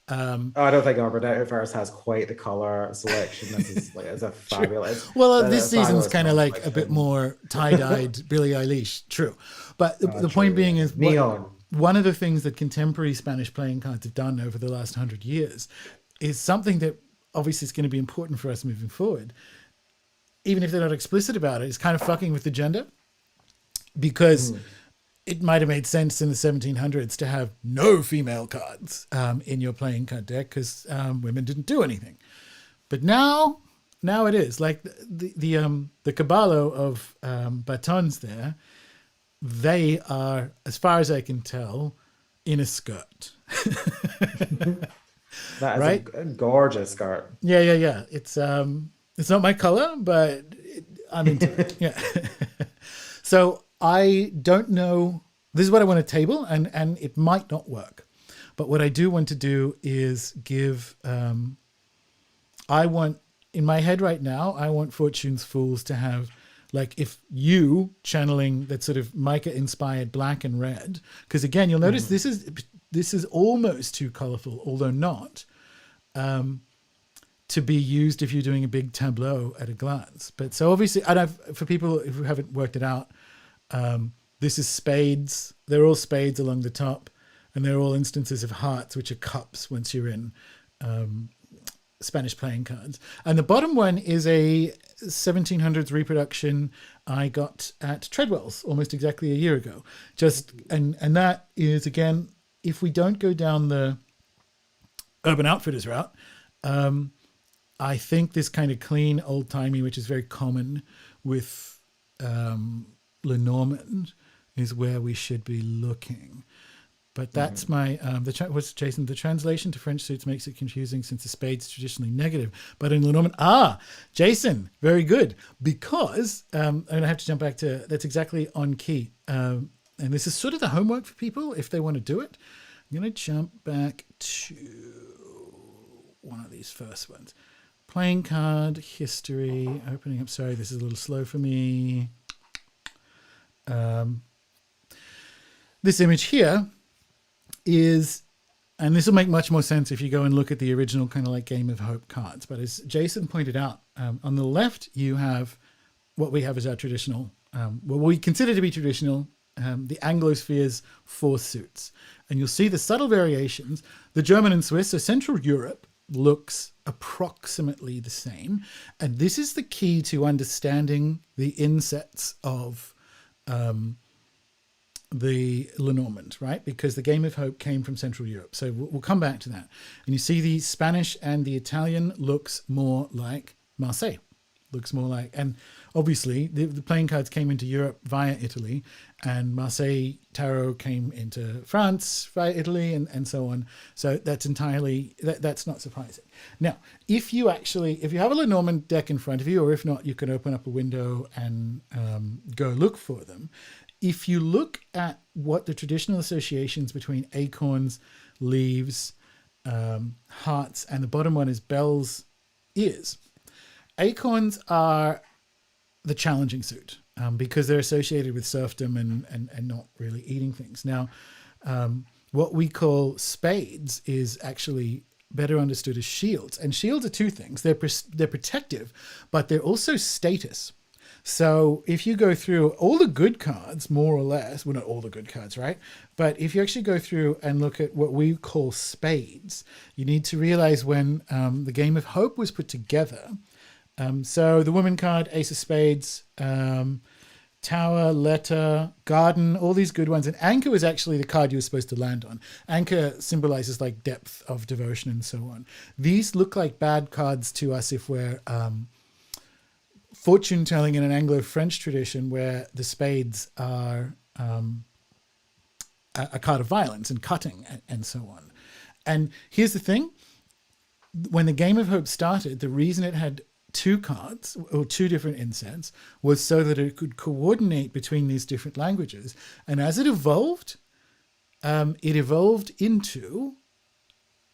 [SPEAKER 2] I don't think Urban Outfitters has quite the color selection. This is like, it's a fabulous.
[SPEAKER 1] Well, this season's kind of like a bit more tie-dyed Billie Eilish. True, but the point being is
[SPEAKER 2] neon.
[SPEAKER 1] One of the things that contemporary Spanish playing cards have done over the last 100 years is something that obviously is going to be important for us moving forward. Even if they're not explicit about it, it's kind of fucking with the gender, because it might have made sense in the 1700s to have no female cards in your playing card deck because women didn't do anything. But now it is like the caballo of batons there. They are, as far as I can tell, in a skirt.
[SPEAKER 2] That is
[SPEAKER 1] right?
[SPEAKER 2] a gorgeous skirt.
[SPEAKER 1] Yeah. It's not my color, but I'm into it. Yeah. So I don't know. This is what I want to table, and it might not work. But what I do want to do is give. I want, in my head right now, I want Fortune's Fools to have, like, if you channeling that sort of Micah inspired black and red, because again, you'll notice this is almost too colorful, although not, to be used if you're doing a big tableau at a glance. But so obviously, for people who haven't worked it out, this is spades. They're all spades along the top, and they're all instances of hearts, which are cups once you're in Spanish playing cards. And the bottom one is a 1700s reproduction I got at Treadwell's almost exactly a year ago. And that is, again, if we don't go down the Urban Outfitters route, I think this kind of clean, old-timey, which is very common with Lenormand, is where we should be looking. But that's my what's Jason? The translation to French suits makes it confusing since the spades is traditionally negative. But in Lenormand, Jason, very good. Because I'm gonna have to jump back to that's exactly on key. And this is sort of the homework for people if they want to do it. I'm gonna jump back to one of these first ones. Playing card history. Opening up. Sorry, this is a little slow for me. This image here is, and this will make much more sense if you go and look at the original kind of like Game of Hope cards. But as Jason pointed out, on the left, you have what we have as our traditional, what we consider to be traditional, the Anglosphere's 4 suits. And you'll see the subtle variations. The German and Swiss, so Central Europe, looks approximately the same. And this is the key to understanding the insets of the Lenormand, right? Because the Game of Hope came from Central Europe. So we'll come back to that. And you see the Spanish and the Italian looks more like Marseille. Looks more like, and obviously the playing cards came into Europe via Italy, and Marseille Tarot came into France via Italy, and so on. So that's entirely, that's not surprising. Now, if you have a Lenormand deck in front of you, or if not, you can open up a window and go look for them. If you look at what the traditional associations between acorns, leaves, hearts, and the bottom one is bells is, acorns are the challenging suit because they're associated with serfdom and not really eating things. Now, what we call spades is actually better understood as shields. And shields are 2 things. They're protective, but they're also status. So if you go through all the good cards, more or less, well, not all the good cards, right? But if you actually go through and look at what we call spades, you need to realize when the Game of Hope was put together. So the woman card, Ace of Spades, Tower, Letter, Garden, all these good ones. And Anchor was actually the card you were supposed to land on. Anchor symbolizes like depth of devotion and so on. These look like bad cards to us if we're fortune telling in an Anglo-French tradition where the spades are a card of violence and cutting and so on. And here's the thing. When the Game of Hope started, the reason it had 2 cards or 2 different insets was so that it could coordinate between these different languages. And as it evolved into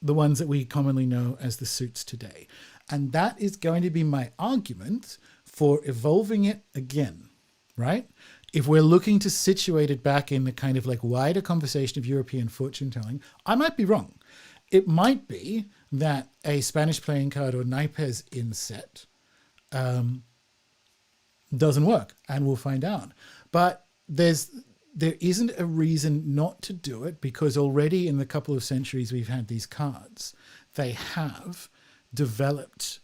[SPEAKER 1] the ones that we commonly know as the suits today. And that is going to be my argument for evolving it again, right? If we're looking to situate it back in the kind of like wider conversation of European fortune telling, I might be wrong. It might be that a Spanish playing card or naipes inset doesn't work, and we'll find out. But there isn't a reason not to do it, because already in the couple of centuries we've had these cards, they have developed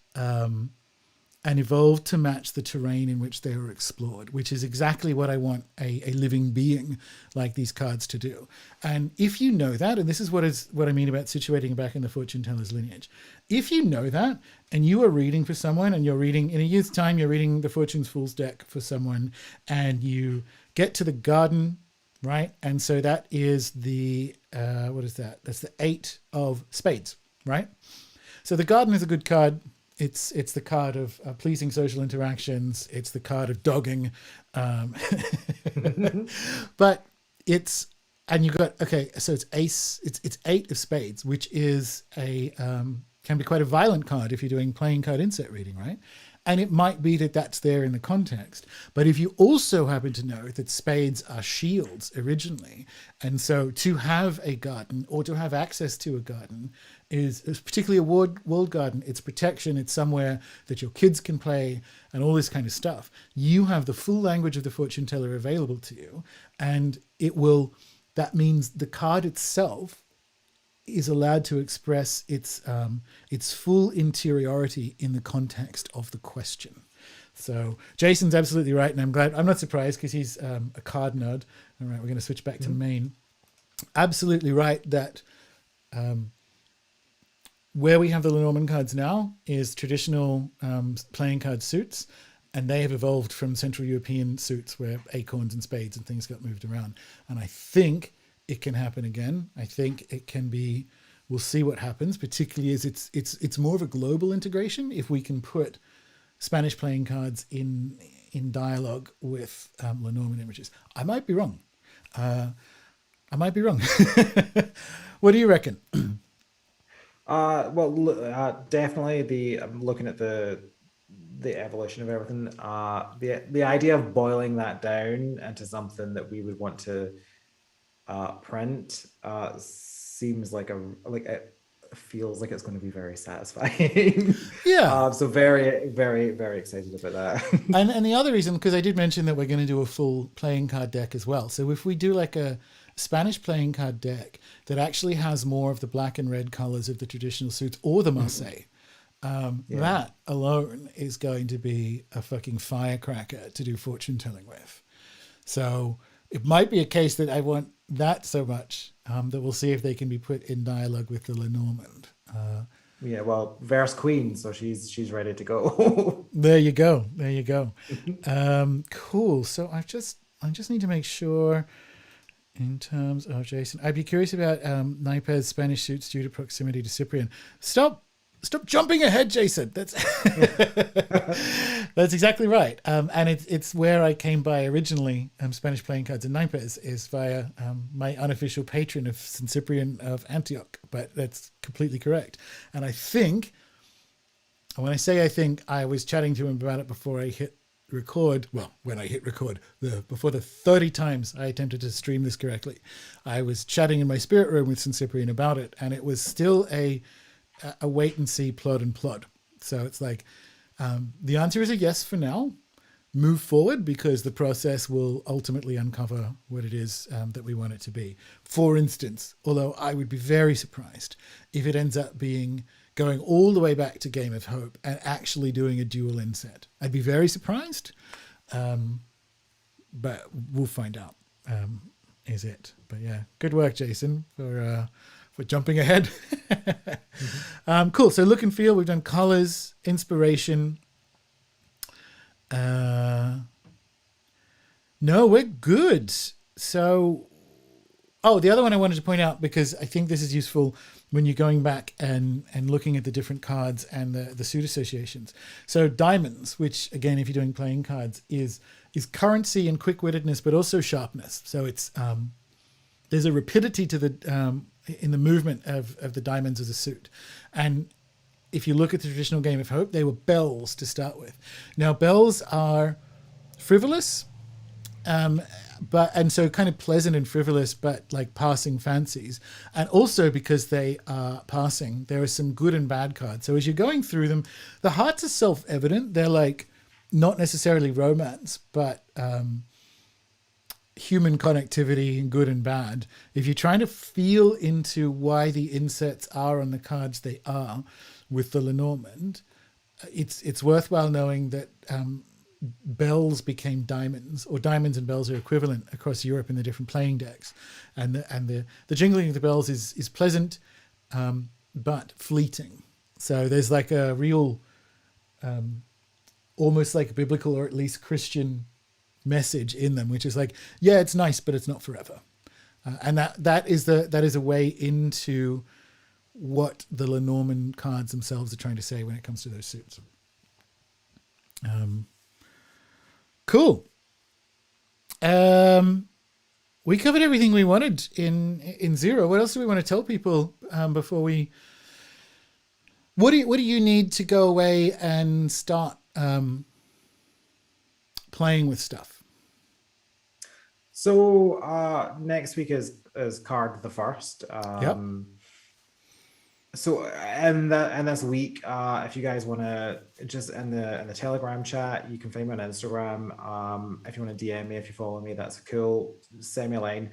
[SPEAKER 1] and evolved to match the terrain in which they were explored, which is exactly what I want a living being like these cards to do. And if you know that, and this is what I mean about situating back in the fortune teller's lineage, if you know that and you are reading for someone, and you're reading in a year's time, you're reading the Fortune's Fool's deck for someone, and you get to the garden, right? And so that is the, what is that? That's the 8 of spades, right? So the garden is a good card. It's the card of pleasing social interactions. It's the card of dogging. But it's, and you got, okay, so it's ace, it's 8 of spades, which is can be quite a violent card if you're doing playing card inset reading, right? And it might be that that's there in the context. But if you also happen to know that spades are shields originally, and so to have a garden or to have access to a garden is particularly a walled garden, it's protection, it's somewhere that your kids can play and all this kind of stuff. You have the full language of the fortune teller available to you, and that means the card itself is allowed to express its full interiority in the context of the question. So Jason's absolutely right, and I'm not surprised because he's a card nerd. All right, we're going to switch back to Maine. Absolutely right that where we have the Lenormand cards now is traditional playing card suits, and they have evolved from Central European suits where acorns and spades and things got moved around. And I think it can happen again. I think it can be. We'll see what happens. Particularly as it's more of a global integration. If we can put Spanish playing cards in dialogue with Lenormand images, I might be wrong. I might be wrong. What do you reckon?
[SPEAKER 2] Definitely I'm looking at the evolution of everything. The idea of boiling that down into something that we would want to print seems like it feels like it's going to be very satisfying.
[SPEAKER 1] Yeah.
[SPEAKER 2] So very, very, very excited about that.
[SPEAKER 1] And the other reason, because I did mention that we're going to do a full playing card deck as well. So if we do like a Spanish playing card deck that actually has more of the black and red colors of the traditional suits or the Marseille, that alone is going to be a fucking firecracker to do fortune telling with. So it might be a case that I want that so much that we'll see if they can be put in dialogue with the Lenormand.
[SPEAKER 2] Verse Queen, so she's ready to go.
[SPEAKER 1] There you go. Cool. So I just need to make sure in terms of Jason, I'd be curious about Naipes Spanish suits due to proximity to Cyprian. Stop jumping ahead, Jason. That's that's exactly right. And it's where I came by originally. Spanish playing cards in Naipes is via my unofficial patron of St. Cyprian of Antioch. But that's completely correct. And I think, when I say I think, I was chatting to him about it before I hit record. Well, when I hit record, before the 30 times I attempted to stream this correctly, I was chatting in my spirit room with St. Cyprian about it, and it was still a wait and see, plod and plod. So it's like the answer is a yes for now. Move forward because the process will ultimately uncover what it is that we want it to be. For instance, although I would be very surprised if it ends up being going all the way back to Game of Hope and actually doing a dual inset. I'd be very surprised, but we'll find out. Is it? But yeah, good work, Jason, for jumping ahead. Cool. So look and feel. We've done colors, inspiration. No, we're good. So, the other one I wanted to point out, because I think this is useful when you're going back and looking at the different cards and the suit associations. So diamonds, which again, if you're doing playing cards, is currency and quick-wittedness, but also sharpness. So it's there's a rapidity to the in the movement of the diamonds as a suit. And if you look at the traditional Game of Hope, they were bells to start with. Now, bells are frivolous, and so kind of pleasant and frivolous, but like passing fancies. And also because they are passing, there are some good and bad cards. So as you're going through them, the hearts are self-evident. They're like not necessarily romance, but human connectivity and good and bad. If you're trying to feel into why the insets are on the cards they are with the Lenormand, it's worthwhile knowing that bells became diamonds, or diamonds and bells are equivalent across Europe in the different playing decks, and the jingling of the bells is pleasant, but fleeting. So there's like a real, almost like biblical or at least Christian message in them, which is like, yeah, it's nice, but it's not forever, and that is a way into what the Lenormand cards themselves are trying to say when it comes to those suits. Cool. We covered everything we wanted in Zero. What else do we want to tell people before we? What do you need to go away and start playing with stuff?
[SPEAKER 2] So next week is Card the First.
[SPEAKER 1] Yep.
[SPEAKER 2] So in this week, if you guys want to just in the Telegram chat, you can find me on Instagram. If you want to DM me, if you follow me, that's cool. Send me a line.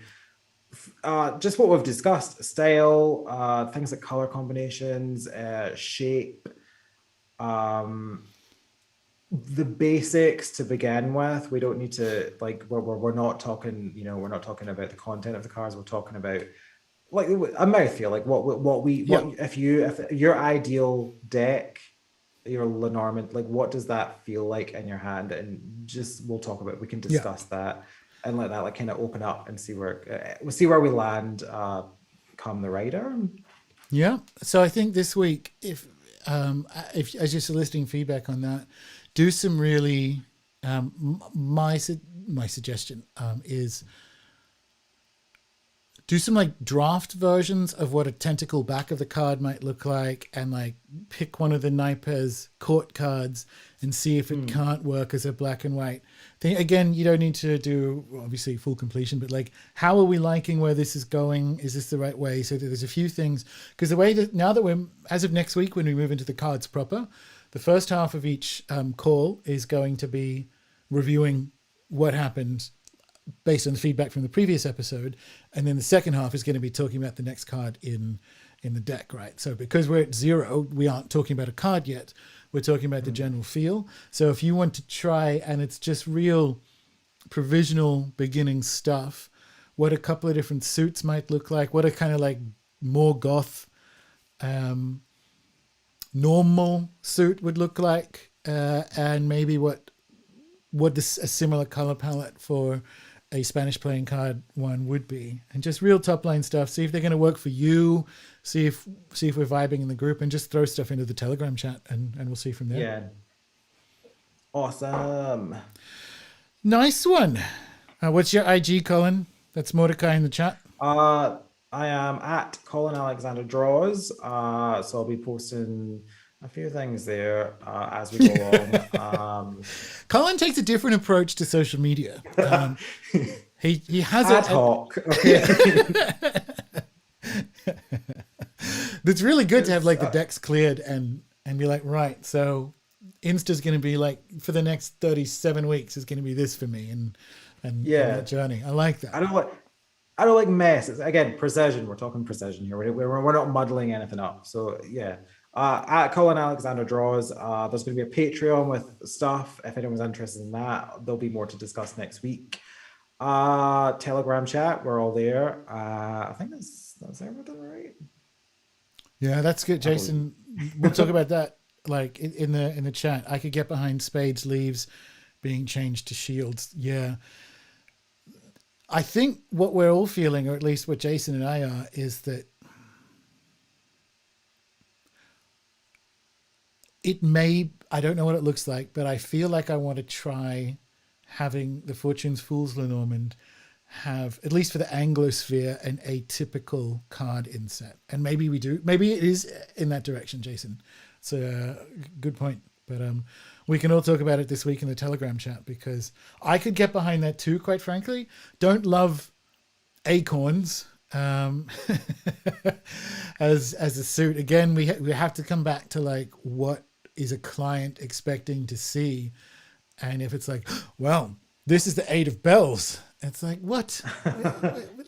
[SPEAKER 2] Just what we've discussed: style, things like color combinations, shape, the basics to begin with. We don't need to we're not talking. We're not talking about the content of the cards. We're talking about like a mouthfeel, like if your ideal deck, your Lenormand, like what does that feel like in your hand? And just we'll talk about. We can discuss that. and let that like kind of open up and see where we'll see where we land come the rider.
[SPEAKER 1] Yeah. So I think this week, if as you're soliciting feedback on that, do some really my suggestion is do some like draft versions of what a tentacle back of the card might look like, and like pick one of the Naipes court cards and see if it can't work as a black and white thing. Again, you don't need to do obviously full completion, but like, how are we liking where this is going? Is this the right way? So there's a few things, because the way that now that we're, as of next week, when we move into the cards proper, the first half of each call is going to be reviewing what happened based on the feedback from the previous episode, and then the second half is going to be talking about the next card in the deck, right? So because we're at 0, we aren't talking about a card yet. We're talking about the general feel. So if you want to try, and it's just real provisional beginning stuff, what a couple of different suits might look like, what a kind of like more goth normal suit would look like, and maybe what a similar color palette for a Spanish playing card one would be, and just real top line stuff. See if they're going to work for you. See if we're vibing in the group, and just throw stuff into the Telegram chat, and we'll see from there.
[SPEAKER 2] Yeah. Awesome.
[SPEAKER 1] Nice one. What's your IG, Colin? That's Mordecai in the chat.
[SPEAKER 2] I am at Colin Alexander Draws. So I'll be posting a few things there as we go along.
[SPEAKER 1] Colin takes a different approach to social media. He has
[SPEAKER 2] ad hoc. Okay.
[SPEAKER 1] It's really good to have like the decks cleared and be like, right, so Insta's going to be like, for the next 37 weeks is going to be this for me, and that journey. I like that.
[SPEAKER 2] I don't like mess. It's, again, precision. We're talking precision here. We're not muddling anything up. So yeah. At Colin Alexander Draws, there's going to be a Patreon with stuff. If anyone's interested in that, there'll be more to discuss next week. Telegram chat, we're all there. I think that's everything, right?
[SPEAKER 1] Yeah, that's good, Jason. We'll talk about that like in the chat. I could get behind spades, leaves being changed to shields. Yeah. I think what we're all feeling, or at least what Jason and I are, is that I don't know what it looks like, but I feel like I want to try having the Fortune's Fool's Lenormand have, at least for the Anglosphere, an atypical card inset. And maybe we do. Maybe it is in that direction, Jason. It's a good point. But we can all talk about it this week in the Telegram chat, because I could get behind that too, quite frankly. Don't love acorns as a suit. Again, we have to come back to like, what is a client expecting to see? And if it's like, well, this is the 8 of bells, it's like, what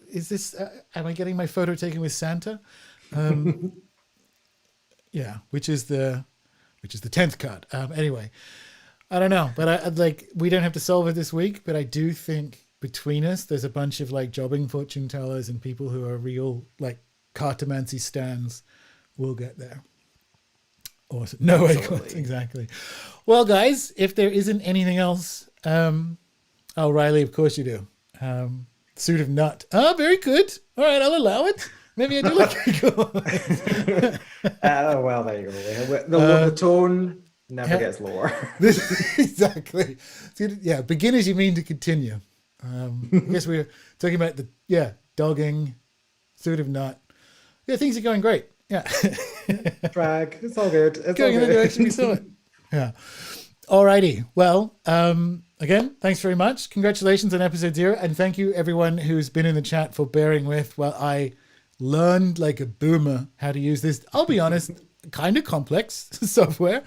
[SPEAKER 1] is this? Am I getting my photo taken with Santa? Yeah, which is the 10th card. Anyway, I don't know, but I like, we don't have to solve it this week, but I do think between us, there's a bunch of like jobbing fortune tellers and people who are real like cartomancy stands will get there. Awesome. No acorns, exactly. Well, guys, if there isn't anything else, Riley, of course you do. Suit of nut. Oh, very good. All right, I'll allow it. Maybe I do like acorns.
[SPEAKER 2] Well, there you go. The tone never gets lower.
[SPEAKER 1] Exactly. Yeah, beginners you mean to continue. I guess we're talking about dogging, suit of nut. Yeah, things are going great. Yeah.
[SPEAKER 2] Drag. It's all good. It's
[SPEAKER 1] going in the direction we saw it. Yeah. Alrighty. Well, again, thanks very much. Congratulations on episode 0. And thank you everyone who's been in the chat for bearing with while I learned like a boomer how to use this. I'll be honest, kind of complex software.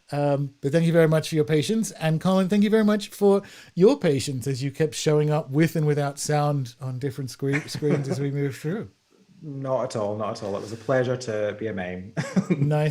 [SPEAKER 1] But thank you very much for your patience. And Colin, thank you very much for your patience as you kept showing up with and without sound on different screens as we move through.
[SPEAKER 2] Not at all. It was a pleasure to be a mime.
[SPEAKER 1] Nice.